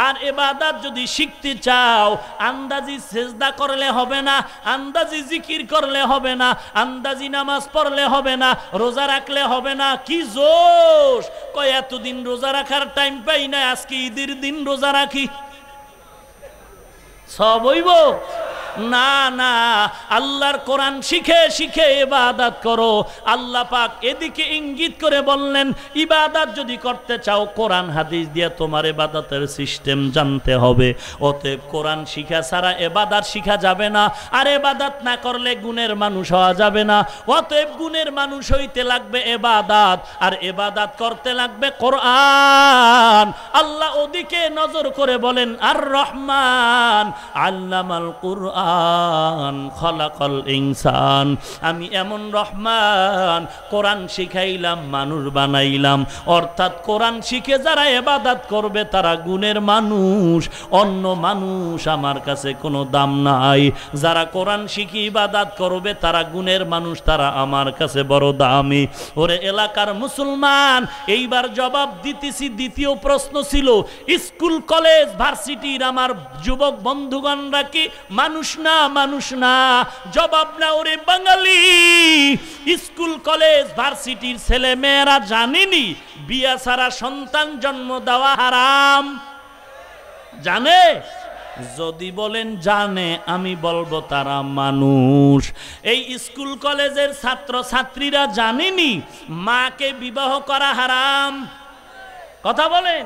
আর ইবাদত যদি শিখতে চাও, আন্দাজি সেজদা করলে হবে না, আন্দাজি জিকির করলে হবে না, আন্দাজি নামাজ পড়লে হবে না, রোজা রাখলে হবে না। কি জোশ! কয় এতদিন রোজা রাখার টাইম পাই না, আজকে ঈদের দিন রোজা রাখি, সব হইব। না না, আল্লাহর কোরআন শিখে শিখে ইবাদত করো। আল্লাহ পাক এদিকে ইঙ্গিত করে বললেন, ইবাদত যদি করতে চাও কোরআন হাদিস দিয়ে তোমার ইবাদতের সিস্টেম জানতে হবে। অতএব কোরআন শিখা ছাড়া ইবাদত শিখা যাবে না, আর ইবাদত না করলে গুণের মানুষ হওয়া যাবে না। অতএব গুণের মানুষ হইতে লাগবে ইবাদত, আর ইবাদত করতে লাগবে কোরআন। আল্লাহ ওদিকে নজর করে বলেন, আর রহমান আল্লামাল কুরআন খলাকাল ইনসান। আমি এমন রহমান, কোরআন শিখাইলাম, মানুষ বানাইলাম। অর্থাৎ কোরআন শিখে যারা ইবাদত করবে তারা গুণের মানুষ, অন্য মানুষ আমার কাছে কোনো দাম নাই। যারা কোরআন শিখে ইবাদত করবে তারা গুণের মানুষ, তারা আমার কাছে বড় দামি। ওরে এলাকার মুসলমান, এইবার জবাব দিতেছি। দ্বিতীয় প্রশ্ন ছিল, স্কুল কলেজ ভার্সিটির আমার যুবক বন্ধুগণরা কি মানুষ না? মানুষ না। জবাব না। ওরে বাঙালি, স্কুল কলেজ ভার্সিটির ছেলে মেয়েরা জানেনি বিয়া ছাড়া সন্তান জন্ম দেওয়া হারাম? জানে? যদি বলেন জানে, আমি বলবো তারা মানুষ। এই স্কুল কলেজের ছাত্র ছাত্রীরা জানেনি মাকে বিবাহ করা হারাম? কথা বলেন।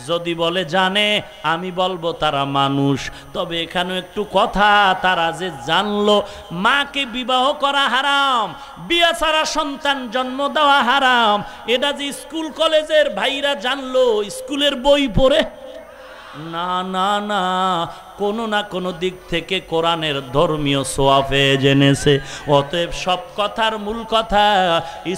যদি বলে জানে, আমি বলবো তারা মানুষ। তবে এখানে একটু কথা, তারা যে জানলো মাকে বিবাহ করা হারাম, বিয়া ছাড়া সন্তান জন্ম দেওয়া হারাম, এটা যে স্কুল কলেজের ভাইরা জানলো স্কুলের বই পড়ে? না না না, কোনো না কোনো দিক থেকে কোরআনের ধর্মীয় সোয়াফে জেনেছে। অতএব সব কথার মূল কথা,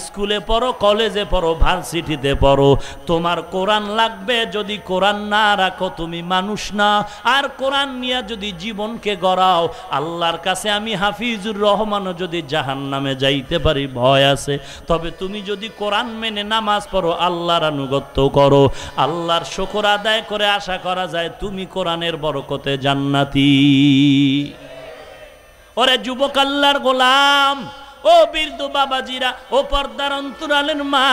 স্কুলে পড়ো, কলেজে পড়ো, ভার্সিটিতে পড়ো, তোমার কোরআন লাগবে। যদি কোরআন না রাখো তুমি মানুষ না। আর কোরআন নিয়ে যদি জীবনকে গড়াও, আল্লাহর কাছে আমি হাফিজুর রহমানও যদি জাহান্নামে যাইতে পারি ভয় আছে। তবে তুমি যদি কোরআন মেনে নামাজ পড়ো, আল্লাহর আনুগত্য করো, আল্লাহর শুকর আদায় করে আশা করা যায় তুমি কোরআনের বরকতে জান্নাতি। ওরে যুবক আল্লাহর গোলাম, ও বীরদ বাবাজিরা, ও পর্দার অন্তরালের মা,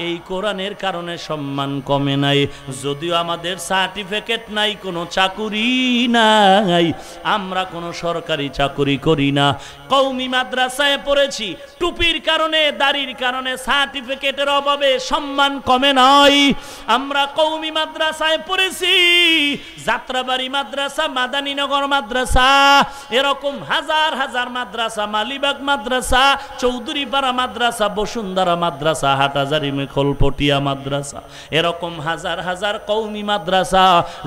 এই কোরআনের কারণে সম্মান কমে নাই। যদিও আমাদের সার্টিফিকেট নাই, কোনো চাকুরি নাই, আমরা কোনো সরকারি চাকুরি করি না, কওমি মাদ্রাসায় পড়েছি, টুপির কারণে দাড়ির কারণে সার্টিফিকেটের অভাবে সম্মান কমে নাই। আমরা কওমি মাদ্রাসায় পড়েছি, যাত্রাবাড়ি মাদ্রাসা, মাদানীনগর মাদ্রাসা, এরকম হাজার হাজার মাদ্রাসা, মালিবাগ মাদ্রাসা, চৌধুরীপাড়া মাদ্রাসা, বসুন্ধরা মাদ্রাসা, হাটহাজারী মেখলপটিয়া মাদ্রাসা, এরকম হাজার হাজার কওমি মাদ্রাসা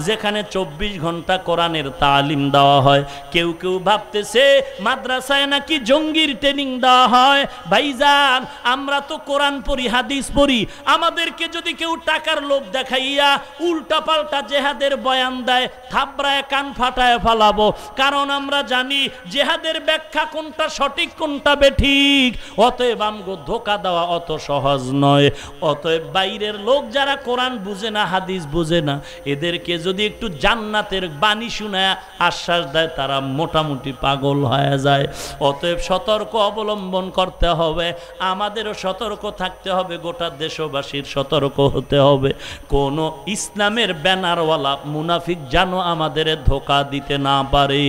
যেখানে 24 ঘন্টা কোরআনের তালিম দেওয়া হয়। কেউ কেউ ভাবতেছে মাদ্রাসায় নাকি জঙ্গির ট্রেনিং দেওয়া হয়। ভাইজান, আমরা তো কোরআন পড়ি, হাদিস পড়ি। আমাদেরকে যদি কেউ টাকার লোভ দেখাইয়া উল্টা পাল্টা জেহাদের বয়ান দেয়, থাবড়ায় কান ফাটায় ফালাবো। কারণ আমরা জানি জেহাদের ব্যাখ্যা কোনটা সঠিক কোনটা ঠিক। অতএব আমগো ধোকা দেওয়া অত সহজ নয়। অতএব বাইরের লোক যারা কোরআন বুঝে না, হাদিস বুঝে না, এদেরকে যদি একটু জান্নাতের বাণী শোনায় আশ্বাস দেয়, তারা মোটামুটি পাগল হয়ে যায়। অতএব সতর্ক অবলম্বন করতে হবে, আমাদেরও সতর্ক থাকতে হবে, গোটা দেশবাসীর সতর্ক হতে হবে। কোন ইসলামের ব্যানারওয়ালা মুনাফিক যেন আমাদের ধোকা দিতে না পারে।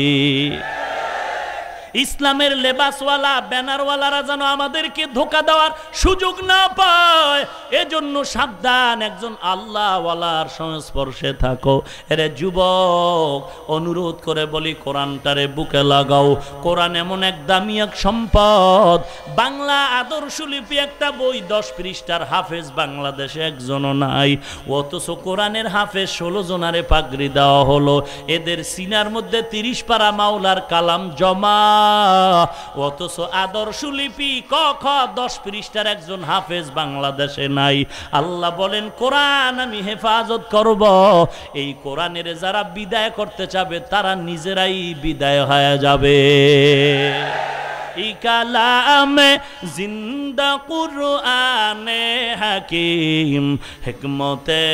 ইসলামের লেবাসওয়ালা ব্যানারওয়ালারা যেন আমাদেরকে ধোকা দেওয়ার সুযোগ না পায়, এজন্য সাবধান। একজন আল্লাহওয়ালার সংস্পর্শে থাকো। এরে যুবক, অনুরোধ করে বলি, কোরআনটারে বুকে লাগাও। কোরআন এমন এক দামি এক সম্পদ। বাংলা আদর্শলিপি একটা বই 10 পৃষ্ঠার হাফেজ বাংলাদেশে একজনও নাই, অথচ কোরআনের হাফেজ 16 জনারে পাগড়ি দেওয়া হলো। এদের সিনার মধ্যে 30 পারা মাওলার কালাম জমা, অথচ আদর্শলিপি ক খ 10 পৃষ্ঠার একজন হাফেজ বাংলাদেশে নাই। আল্লাহ বলেন, কোরআন আমি হেফাজত করব। এই কোরআনের যারা বিদায় করতে চাবে তারা নিজেরাই বিদায় হয়ে যাবে। কালামে জিন্দা কুরআনে হাকিম, হিকমতে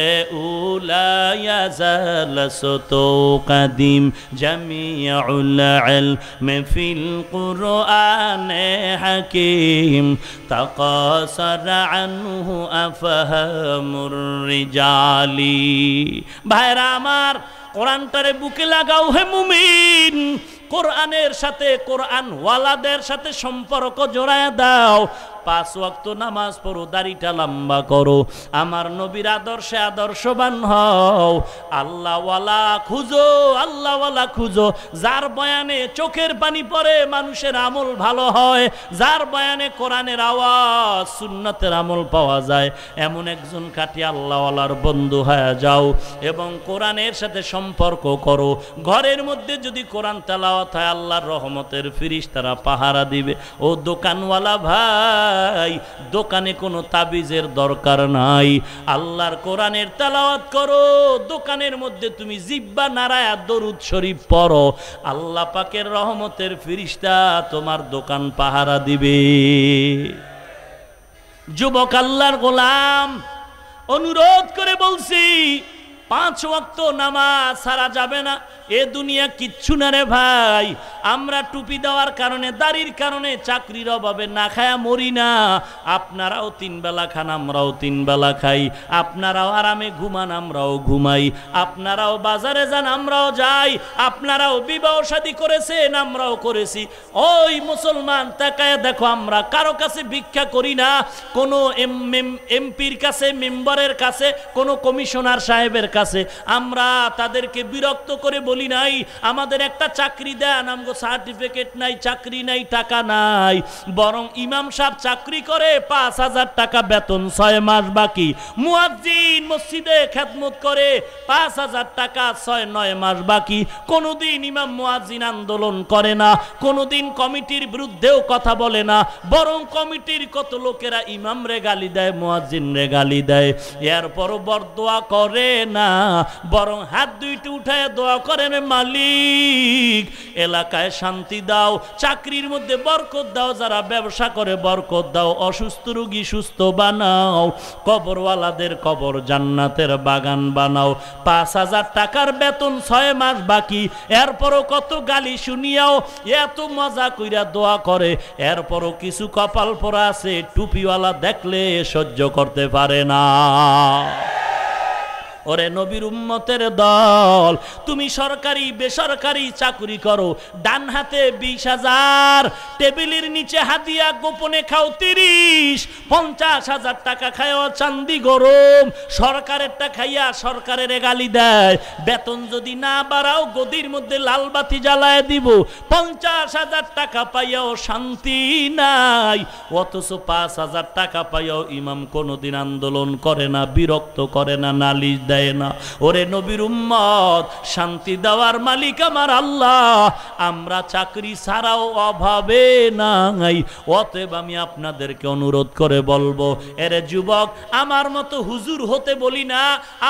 উলা ইয়াজালসতু কাদিম, জামিউল ইলমি ফিল কুরআনে হাকিম, তাকাসার আনহু আফহামুর রিজালি। ভাইরা আমার, কোরআনটারে বুকে লাগাও হে মুমিন। কোরআনের সাথে কোরআন ওয়ালাদের সাথে সম্পর্ক জোড়ায় দাও 5 ওয়াক্ত নামাজ পড়ো দাড়িটা লম্বা করো আমার নবীর আদর্শে আদর্শবান হও আল্লাহওয়ালা খুঁজো যার বয়ানে চোখের পানি পড়ে মানুষের আমল ভালো হয় যার বয়ানে কোরআনের আওয়াজ সুন্নাতের আমল পাওয়া যায় এমন একজন খাঁটি আল্লাহওয়ালার বন্ধু হয়ে যাও এবং কোরআনের সাথে সম্পর্ক করো ঘরের মধ্যে যদি কোরআন তেলাওয়াত হয় আল্লাহর রহমতের ফেরেশতারা পাহারা দিবে ও দোকানওয়ালা ভাই দোকানে কোনো তাবিজের দরকার নাই আল্লাহর কোরআনের তেলাওয়াত করো দোকানের মধ্যে তুমি জিহ্বা নাড়ায়া দরুদ শরীফ পড়ো আল্লাহ পাকের রহমতের ফেরেশতা তোমার দোকান পাহারা দিবে যুবক আল্লাহর গোলাম অনুরোধ করে বলছি 5 ওয়াক্ত নামাজ ছাড়া যাবে না এ দুনিয়া কিচ্ছু না রে ভাই আমরা টুপি দেওয়ার কারণে দাড়ির কারণে চাকরির অভাবে না খায়া মরি না আপনারাও 3 বেলা খান আমরাও 3 বেলা খাই আপনারাও আরামে ঘুমান আমরাও ঘুমাই আপনারাও বাজারে যান আমরাও যাই আপনারাও বিবাহ শাদী করেছেন আমরাও করেছি ওই মুসলমান তাকায় দেখো আমরা কারো কাছে ভিক্ষা করি না কোনো এমপির কাছে মেম্বারের কাছে কোনো কমিশনার সাহেবের কাছে আমরা তাদেরকে বিরক্ত করে বলি নাই আমাদের একটা চাকরি দেন আমগো সার্টিফিকেট নাই চাকরি নাই টাকা নাই বরং ইমাম সাহেব চাকরি করে 5000 টাকা বেতন 6 মাস বাকি মুয়াজ্জিন মসজিদে খেদমত করে 5000 টাকা 6-9 মাস বাকি কোনোদিন ইমাম মুয়াজ্জিন আন্দোলন করে না কোনোদিন কমিটির বিরুদ্ধেও কথা বলে না বরং কমিটির কত লোকেরা ইমাম রে গালি দেয় মুয়াজ্জিন রে গালি দেয় এরপরও বরদোয়া করে না বরং হাত দুইটি উঠায় দোয়া করেন মালিক এলাকায় শান্তি দাও চাকরির মধ্যে বরকত দাও যারা ব্যবসা করে বরকত দাও অসুস্থ রোগী সুস্থ বানাও কবরওয়ালাদের কবর জান্নাতের বাগান বানাও 5000 টাকার বেতন 6 মাস বাকি এরপরও কত গালি শুনিয়াও এত মজা কইরা দোয়া করে এরপরও কিছু কপাল পোড়া আছে টুপিওয়ালা দেখলে সহ্য করতে পারে না ওরে নবীর উম্মতের দল তুমি সরকারি বেসরকারি চাকরি করো ডান হাতে 20,000 টেবিলের নিচে হাদিয়া গোপনে খাও 30-50,000 টাকা খাও চান্দি গরম সরকারেরটা খাইয়া সরকারের গালি দেয় বেতন যদি না বাড়াও গদির মধ্যে লাল বাতি জ্বালায় দিব 50,000 টাকা পাইয়াও শান্তি নাই অথচ 5,000 টাকা পাইয়াও ইমাম কোনোদিন আন্দোলন করে না বিরক্ত করে না নালিশ দেয় না ওরে নবীর উম্মত শান্তি দেওয়ার মালিক আমার আল্লাহ আমরা চাকরি ছাড়াও অভাবে নাই অতএব আমি আপনাদেরকে অনুরোধ করে বলবো এরে যুবক আমার মতো হুজুর হতে বলি না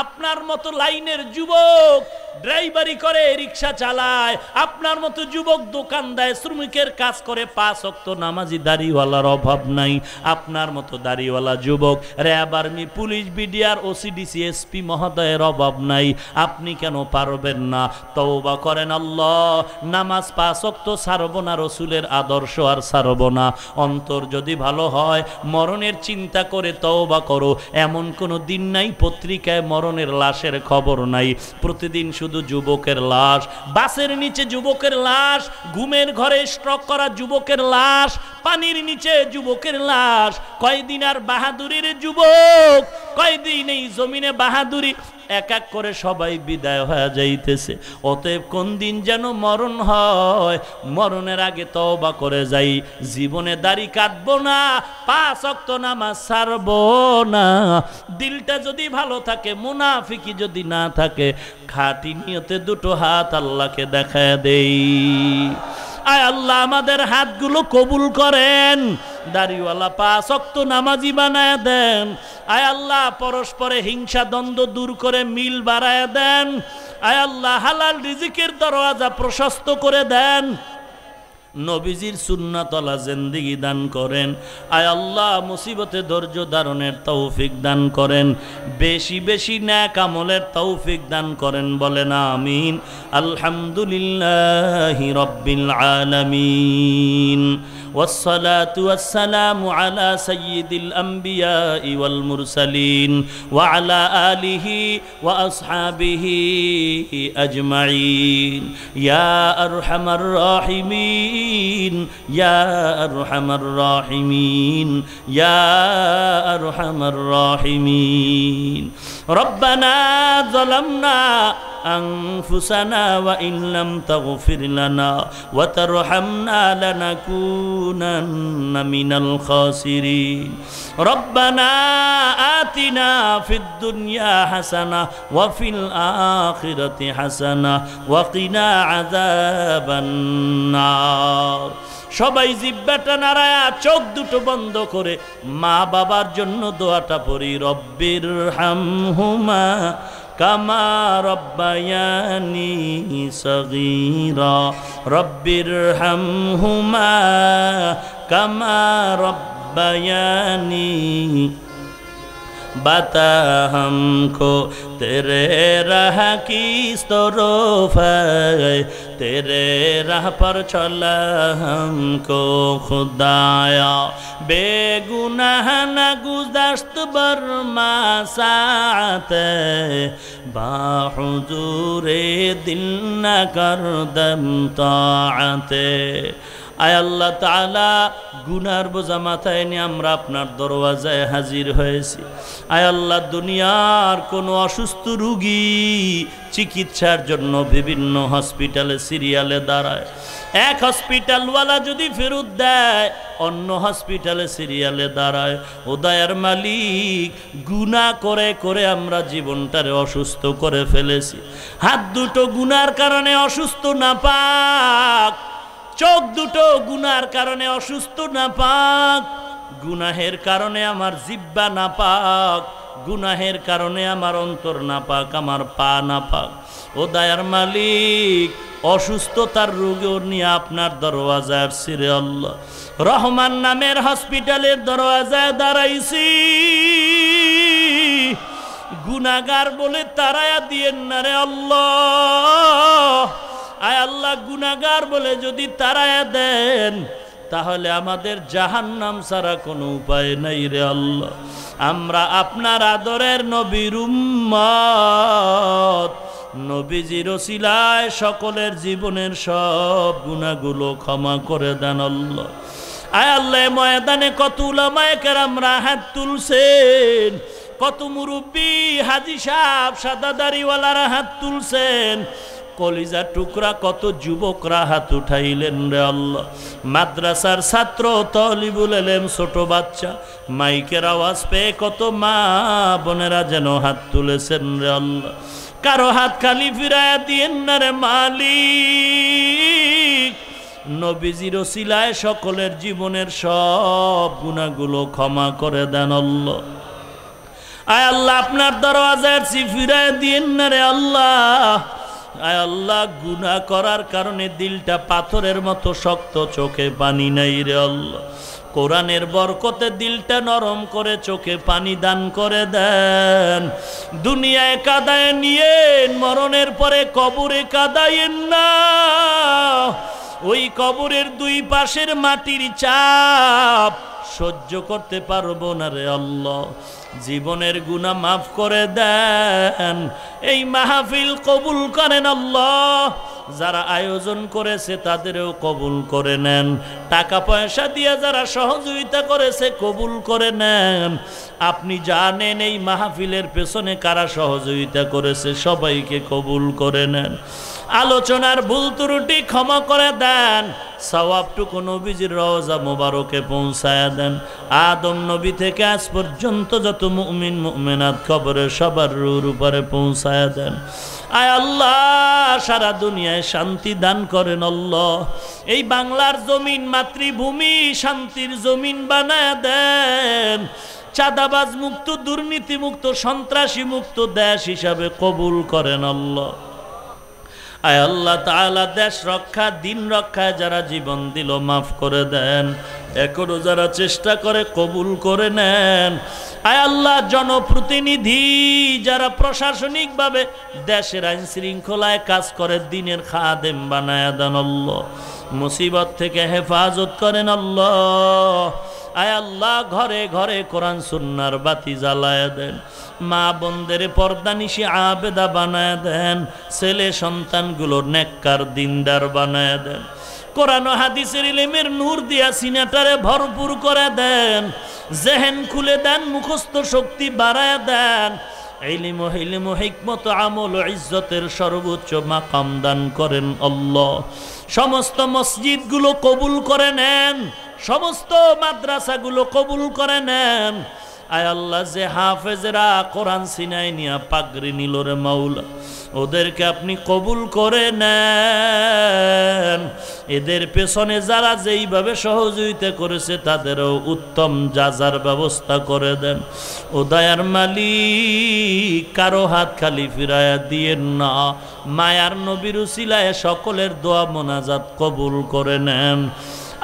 আপনার মতো লাইনের যুবক ড্রাইভারি করে রিকশা চালায় আপনার মতো যুবক দোকান দেয় শ্রমিকের কাজ করে 5 ওয়াক্ত নামাজি দাড়িওয়ালার অভাব নাই আপনার মতো দাড়িওয়ালা যুবক RAB army police BDR OC DC SP মহোদয়ের অভাব নাই আপনি কেন পারবেন না তওবা করেন আল্লাহ নামাজ 5 ওয়াক্ত ছাড়ব না রসুলের আদর্শ আর ছাড়ব না অন্তর যদি ভালো হয় মরণের চিন্তা করে তওবা করো এমন কোনো দিন নাই পত্রিকায় মরণের লাশের খবর নাই প্রতিদিন শুধু যুবকের লাশ বাসের নিচে যুবকের লাশ ঘুমের ঘরে স্ট্রোক করা যুবকের লাশ পানির নিচে যুবকের লাশ কয়দিন আর বাহাদুরির যুবক কয়দিন এই জমিনে বাহাদুরি এক এক করে সবাই বিদায় হয়ে যাইতেছে অতএব কোন দিন যেন মরণ হয় মরণের আগে তওবা করে যাই জীবনে দাড়ি কাটবো না 5 ওয়াক্ত নামাজ ছাড়বো না দিলটা যদি ভালো থাকে মুনাফিকি যদি না থাকে খাঁটি নিয়তে দুটো হাত আল্লাহকে দেখায় দেই আয় আল্লাহ আমাদের হাতগুলো কবুল করেন দাড়িওয়ালা 5 ওয়াক্ত নামাজি বানায় দেন আয় আল্লাহ পরস্পরে হিংসা দ্বন্দ্ব দূর করে মিল বাড়ায় দেন আয় আল্লাহ হালাল রিজিকের দরওয়াজা প্রশস্ত করে দেন নবীজির সুন্নাতওয়ালা জিন্দেগি দান করেন আয় আল্লাহ মুসিবতে ধৈর্য ধারণের তৌফিক দান করেন বেশি বেশি নেক আমলের তৌফিক দান করেন বলেন আমিন আলহামদুলিল্লাহি রাব্বিল আলামিন والصلاة والسلام على سيد الأنبياء والمرسلين وعلى آله وأصحابه أجمعين يا أرحم الراحمين يا أرحم الراحمين يا أرحم الراحمين ربنا ظلمنا أنفسنا وإن لم تغفر لنا وترحمنا لنكونن من الخاسرين ربنا آتنا في الدنيا حسنة وفي الآخرة حسنة وقنا عذاب النار সবাই জিহ্বাটা নাড়ায়া চোখ দুটো বন্ধ করে মা বাবার জন্য দোয়াটা পড়ি রব্বির হামহুমা কামা রব্বায়ানি সগীরা রব্বির হামহুমা কামা রব্বায়ানি बता हमको तेरे राह की तरफ है तेरे राह पर चला हमको खुदाया बेगुनाह न गुज़श्त बरमा साते बाहुजूरे दिल न कर दम ताअते আয় আল্লাহ তাআলা গুনার বোঝা মাথায় নিয়ে আমরা আপনার দরওয়াজায় হাজির হয়েছি আয় আল্লাহ দুনিয়ার কোনো অসুস্থ রোগী চিকিৎসার জন্য বিভিন্ন হসপিটালে সিরিয়ালে দাঁড়ায় এক হসপিটালওয়ালা যদি ফেরত দেয় অন্য হসপিটালে সিরিয়ালে দাঁড়ায় ও দয়ার মালিক গুনাহ করে করে আমরা জীবনটারে অসুস্থ করে ফেলেছি হাত দুটো গুনার কারণে অসুস্থ নাপাক চোখ দুটো গুনার কারণে অসুস্থ নাপাক গুনাহের কারণে আমার জিহ্বা নাপাক গুনাহের কারণে আমার অন্তর নাপাক আমার পা নাপাক ও দয়ার মালিক অসুস্থতার রোগও নিয়ে আপনার দরওয়াজায় আসিরে আল্লাহ রহমান নামের হসপিটালের দরওয়াজায় দাঁড়াইছি গুনাহগার বলে তাড়ায়া দিয়েন না রে আল্লাহ আয় আল্লাহ গুনাহগার বলে যদি তাড়ায়া দেন তাহলে আমাদের জাহান্নাম ছাড়া কোনো উপায় নাই রে আল্লাহ আমরা আপনার আদরের নবীর উম্মত নবীজির ওসিলায় সকলের জীবনের সব গুনাহগুলো ক্ষমা করে দেন আল্লাহ আয় আল্লাহ ময়দানে কত উলামায়ে কেরামরা হাত তুলছেন কত মুরব্বী হাজী সাহেব সাদা দাড়িওয়ালারা হাত তুলছেন কলিজা টুকরা কত যুবকরা হাত উঠাইলেন রে আল্লাহ মাদ্রাসার ছাত্র তলিবুল ইলম ছোট বাচ্চা মাইকের আওয়াজ পেয়ে কত মা বোনেরা যেন হাত তুলেছেন রে আল্লাহ কারো হাত খালি ফিরায়া দিয়েন না রে মালিক নবীজির ওসিলায় সকলের জীবনের সব গুনাহগুলো ক্ষমা করে দেন আল্লাহ আয় আল্লাহ আপনার দরওয়াজায় ফিরায়া দিয়েন না রে আল্লাহ আয় আল্লাহ গুনাহ করার কারণে দিলটা পাথরের মতো শক্ত চোখে পানি নাই রে আল্লাহ কোরআনের বরকতে দিলটা নরম করে চোখে পানি দান করে দেন দুনিয়ায় কাঁদায় নিয়েন মরণের পরে কবরে কাঁদায়েন না ওই কবরের দুই পাশের মাটির চাপ সহ্য করতে পারবো না রে আল্লাহ জীবনের গুনাহ মাফ করে দেন এই মাহফিল কবুল করেন আল্লাহ যারা আয়োজন করেছে তাদেরও কবুল করে নেন টাকা পয়সা দিয়ে যারা সহযোগিতা করেছে কবুল করে নেন আপনি জানেন এই মাহফিলের পেছনে কারা সহযোগিতা করেছে সবাইকে কবুল করে নেন আলোচনার ভুল ত্রুটি ক্ষমা করে দেন সওয়াবটুকু নবীজির রওজা মোবারকে পৌঁছায়া দেন আদম নবী থেকে আজ পর্যন্ত যত মুমিন মুমিনাত কবরে সবার রূর উপরে পৌঁছায়া দেন আয় আল্লাহ সারা দুনিয়ায় শান্তি দান করেন আল্লাহ এই বাংলার জমিন মাতৃভূমি শান্তির জমিন বানায় দেন চাঁদাবাজ মুক্ত দুর্নীতি মুক্ত সন্ত্রাসী মুক্ত দেশ হিসাবে কবুল করেন আল্লাহ আয় আল্লাহ তাআলা দেশ রক্ষা দিন রক্ষায় যারা জীবন দিল মাফ করে দেন এখনো যারা চেষ্টা করে কবুল করে নেন আয় আল্লাহ জনপ্রতিনিধি যারা প্রশাসনিকভাবে দেশের আইন শৃঙ্খলায় কাজ করে দিনের খাদেম বানায়া দেন আল্লাহ মুসিবত থেকে হেফাজত করেন আল্লাহ। আয় আল্লাহ, ঘরে ঘরে কোরআন সুন্নাহর বাতি জ্বালায় দেন, মা বোনদের পর্দানিশি আবেদা বানায় দেন, ছেলে সন্তানগুলো নেককার দিনদার বানায় দেন, কোরআন ও হাদিসের ইলমের নূর দিয়া সিনাটারে ভরপুর করে দেন, জেহেন খুলে দেন, মুখস্থ শক্তি বাড়ায় দেন, ইলম ও হিকমত আমল ও ইজ্জতের সর্বোচ্চ মাকাম দান করেন আল্লাহ। সমস্ত মসজিদগুলো কবুল করে নেন, সমস্ত মাদ্রাসাগুলো কবুল করে নেন। আয় আল্লাহ, যে হাফেজরা কোরআন সিনাই নিয়া পাগড়ি নিল রে মাওলা, ওদেরকে আপনি কবুল করে নেন। এদের পেছনে যারা যেইভাবে সহযোগিতা করেছে তাদেরও উত্তম যাজার ব্যবস্থা করে দেন। ও দয়ার মালিক, কারো হাত খালি ফিরায়া দিয়েন না, মায়ার নবীর উসিলায় সকলের দোয়া মোনাজাত কবুল করে নেন।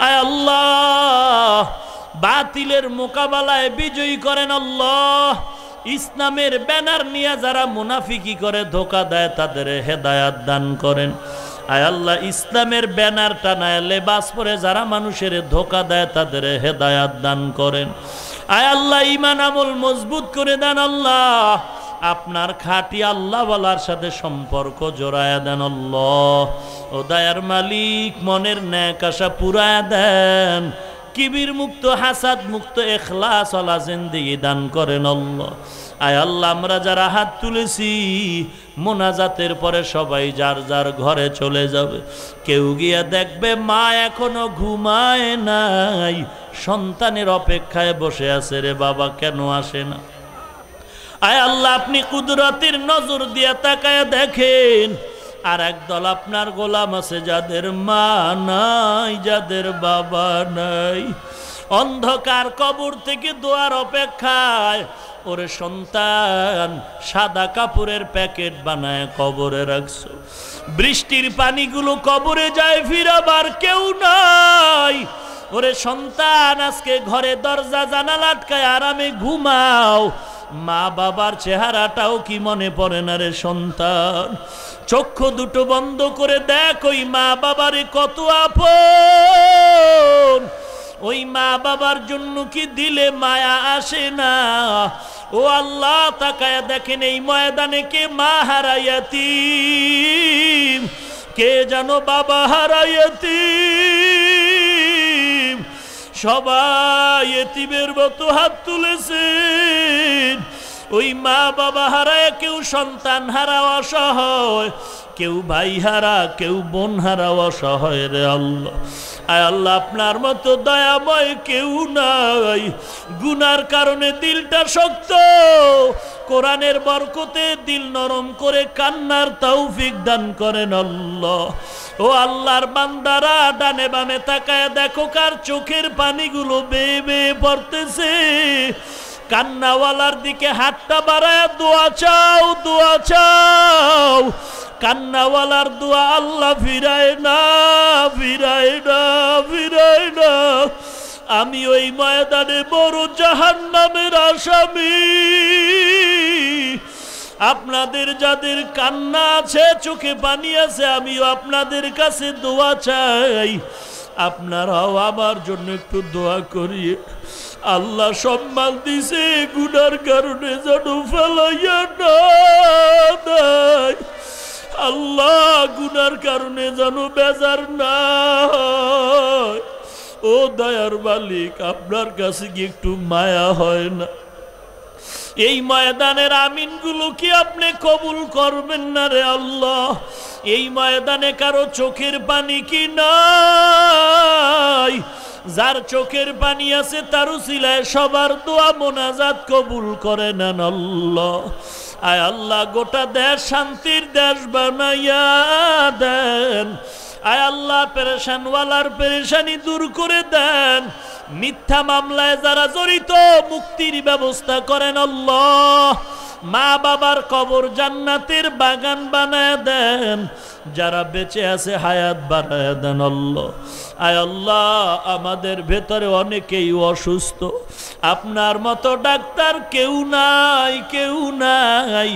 আয় আল্লাহ, বাতিলের মোকাবেলায় বিজয়ী করেন আল্লাহ। ইসলামের ব্যানার নিয়ে যারা মুনাফিকি করে ধোকা দেয় তাদের হেদায়াত দান করেন। আয় আল্লাহ, ইসলামের ব্যানার টানায় লেবাস পরে যারা মানুষের ধোকা দেয় তাদের হেদায়াত দান করেন। আয় আল্লাহ, ঈমান আমল মজবুত করে দেন আল্লাহ। আপনার খাঁটি আল্লাহ ওয়ালার সাথে সম্পর্ক জোড়ায়া দেন আল্লাহ। ও দয়ার মালিক, মনের ন্যাক আশা পুরায়া দেন, কিবির মুক্ত, হাসাদ মুক্ত, ইখলাস ওয়ালা জিন্দেগি দান করেন আল্লাহ। আয় আল্লাহ, আমরা যারা হাত তুলেছি মোনাজাতের পরে সবাই যার যার ঘরে চলে যাবে। কেউ গিয়া দেখবে মা এখনো ঘুমায় নাই, সন্তানের অপেক্ষায় বসে আছে, রে বাবা কেন আসে না। আয় আল্লাহ, আপনি কুদরতের নজর দিয়ে তাকায় দেখেন, আর একদল আপনার গোলাম আছে যাদের মা নাই, যাদের বাবা নাই, অন্ধকার কবর থেকে দোয়ার অপেক্ষায়। ওরে সন্তান, সাদা কাপড়ের প্যাকেট বানায় কবরে রাখছো, বৃষ্টির পানিগুলো কবরে যায়, ফিরাবার কেউ নাই। ওরে সন্তান, আজকে ঘরে দরজা জানালা আটকায় আরামে ঘুমাও, মা বাবার চেহারাটাও কি মনে পড়ে না রে সন্তান? চক্ষু দুটো বন্ধ করে দেখ, ওই মা বাবারে কত আপন। ওই মা বাবার জন্য কি দিলে মায়া আসে না? ও আল্লাহ, তাকায়া দেখেন এই ময়দানে কে মা হারায়াতিম, কে জানো বাবা হারায়াতিম। সবাই এতিমের মতো হাত তুলেছেন। ওই মা বাবা হারায়, কেউ সন্তান হারা অসহায়, কেউ ভাই হারা, কেউ বোন হারা অসহায় রে আল্লাহ। আয় আল্লাহ, আপনার মতো দয়াময় কেউ নাই। গুনার কারণে দিলটা শক্ত, কোরআনের বরকতে দিল নরম করে কান্নার তৌফিক দান করেন আল্লাহ। ও আল্লাহর বান্দারা, ডানে বামে তাকায় দেখো কার চোখের পানিগুলো বেয়ে বেয়ে পড়তেছে। কান্নাওয়ালার দিকে হাতটা বাড়ায় দোয়া চাও, দোয়া চাও। কান্নাওয়ালার দোয়া আল্লাহ ফিরায় না, ফিরায় না, ফিরায় না। আমি ওই ময়দানে বড় জাহান্নামের আসামি। আপনাদের যাদের কান্না আছে, চোখে পানি আছে, আমিও আপনাদের কাছে দোয়া চাই। আপনারাও আমার জন্য একটু দোয়া করিয়ে। আল্লাহ সম্মান দিছে, গুনার কারণে যেন ফেলাইয়া না দেয়। আল্লাহ, গুনার কারণে যেন বেজার না হয়। ও দয়ার মালিক, আপনার কাছে কি একটু মায়া হয় না? এই ময়দানের আমিনগুলো কি আপনি কবুল করবেন না রে আল্লাহ? এই ময়দানে কারো চোখের পানি কি নাই? যার চোখের পানি আছে তার উসিলায় সবার দোয়া মোনাজাত কবুল করে নেন আল্লাহ। আয় আল্লাহ, গোটা দেশ শান্তির দেশ বানাইয়া দেন। আয় আল্লাহ, পেরেশানওয়ালার পেরেশানি দূর করে দেন। মিথ্যা মামলায় যারা জড়িত, মুক্তির ব্যবস্থা করেন আল্লাহ। মা বাবার কবর জান্নাতের বাগান বানায় দেন। যারা বেঁচে আছে হায়াত বাড়ায় দেন আল্লাহ। আয় আল্লাহ, আমাদের ভেতরে অনেকেই অসুস্থ, আপনার মতো ডাক্তার কেউ নাই, কেউ নাই।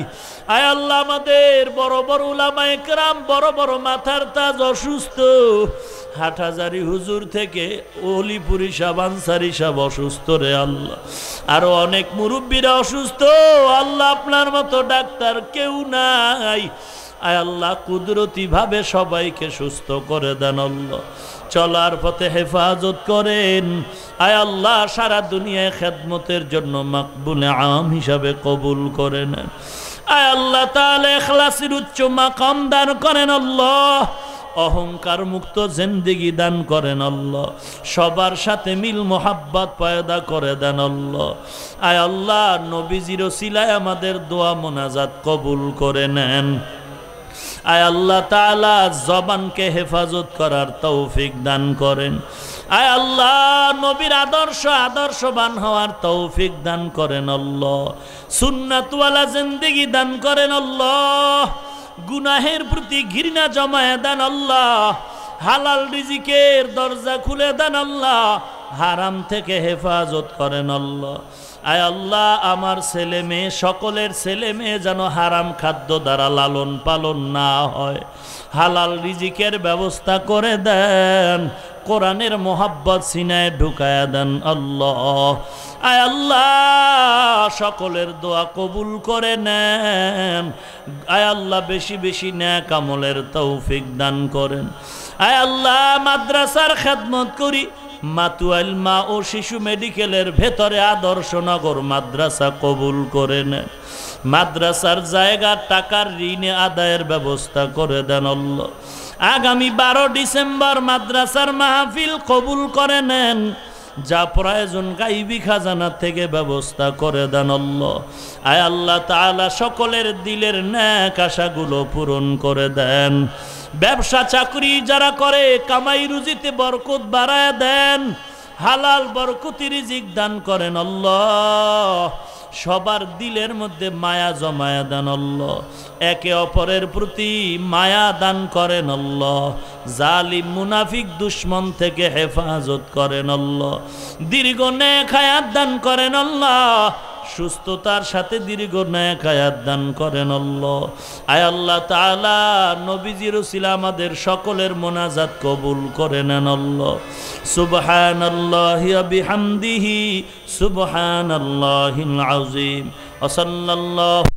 আয় আল্লাহ, আমাদের বড় বড় উলামায়ে কেরাম, বড় বড় মাথার তাজ অসুস্থ, হাটহাজারি হুজুর থেকে অলিপুরি সাহেব, আনসারি সাহেব অসুস্থ রে আল্লাহ, আরো অনেক মুরব্বীরা অসুস্থ আল্লাহ, আপনার মতো ডাক্তার কেউ নাই। আয় আল্লাহ কুদরতি ভাবে সবাইকে সুস্থ করে দেন আল্লাহ, চলার পথে হেফাজত করেন। আয় আল্লাহ সারা দুনিয়ায় খেদমতের জন্য মাকবুলে আম হিসাবে কবুল করে নেন। আয় আল্লাহ তাআলা ইখলাসের উচ্চ মাকাম দান করেন আল্লাহ, অহংকার মুক্ত জিন্দেগি দান করেন আল্লাহ, সবার সাথে মিল মোহাব্বত পয়দা করে দেন আল্লাহ। আয় আল্লাহ নবীজির ওসিলায় আমাদের দোয়া মোনাজাত কবুল করে নেন। আয় আল্লাহ তাআলা জবানকে হেফাজত করার তৌফিক দান করেন। আয় আল্লাহ নবীর আদর্শবান হওয়ার তৌফিক দান করেন আল্লাহ, সুন্নাতওয়ালা জিন্দেগি দান করেন আল্লাহ, গুনাহের প্রতি ঘৃণা জমায়ে দেন আল্লাহ, হালাল রিজিকের দরজা খুলে দেন আল্লাহ, হারাম থেকে হেফাজত করেন আল্লাহ। আয় আল্লাহ আমার ছেলে মেয়ে, সকলের ছেলে মেয়ে যেন হারাম খাদ্য দ্বারা লালন পালন না হয়, হালাল রিজিকের ব্যবস্থা করে দেন, কোরআনের মোহাব্বত সিনায় ঢুকায়া দেন আল্লাহ। আয় আল্লাহ সকলের দোয়া কবুল করে নেন। আয় আল্লাহ বেশি বেশি নেক আমলের তৌফিক দান করেন। আয় আল্লাহ মাদ্রাসার খেদমত করি, মাতুয়াইল মা ও শিশু মেডিকেলের ভেতরে আদর্শনগর মাদ্রাসা কবুল করে নেন, মাদ্রাসার জায়গা টাকার ঋণে আদায়ের ব্যবস্থা করে দেন আল্লাহ। আগামী 12 ডিসেম্বর মাদ্রাসার মাহফিল কবুল করে নেন, যা প্রয়োজন গাইবি খাজানা থেকে ব্যবস্থা করে দেন আল্লাহ। আয় আল্লাহ তাআলা সকলের দিলের নেক আশাগুলো পূরণ করে দেন। ব্যবসা চাকরি যারা করে কামাই রুজিতে বরকত বাড়ায় দেন, হালাল বরকতি রিজিক দান করেন আল্লাহ, সবার দিলের মধ্যে মায়া জমায়া দেন আল্লাহ, একে অপরের প্রতি মায়া দান করেন আল্লাহ, জালিম মুনাফিক দুশ্মন থেকে হেফাজত করেন আল্লাহ, দীর্ঘ নেক হায়াত দান করেন আল্লাহ, সুস্থতার সাথে দীর্ঘ নেক হায়াত দান করেন আল্লাহ। আয় আল্লাহ তাআলা নবীজির ওসিলা আমাদের সকলের মোনাজাত কবুল করে নেন আল্লাহ। সুবহানাল্লাহি ওয়া বিহামদিহি সুবহানাল্লাহিল আযীম ওয়া সাল্লাল্লাহু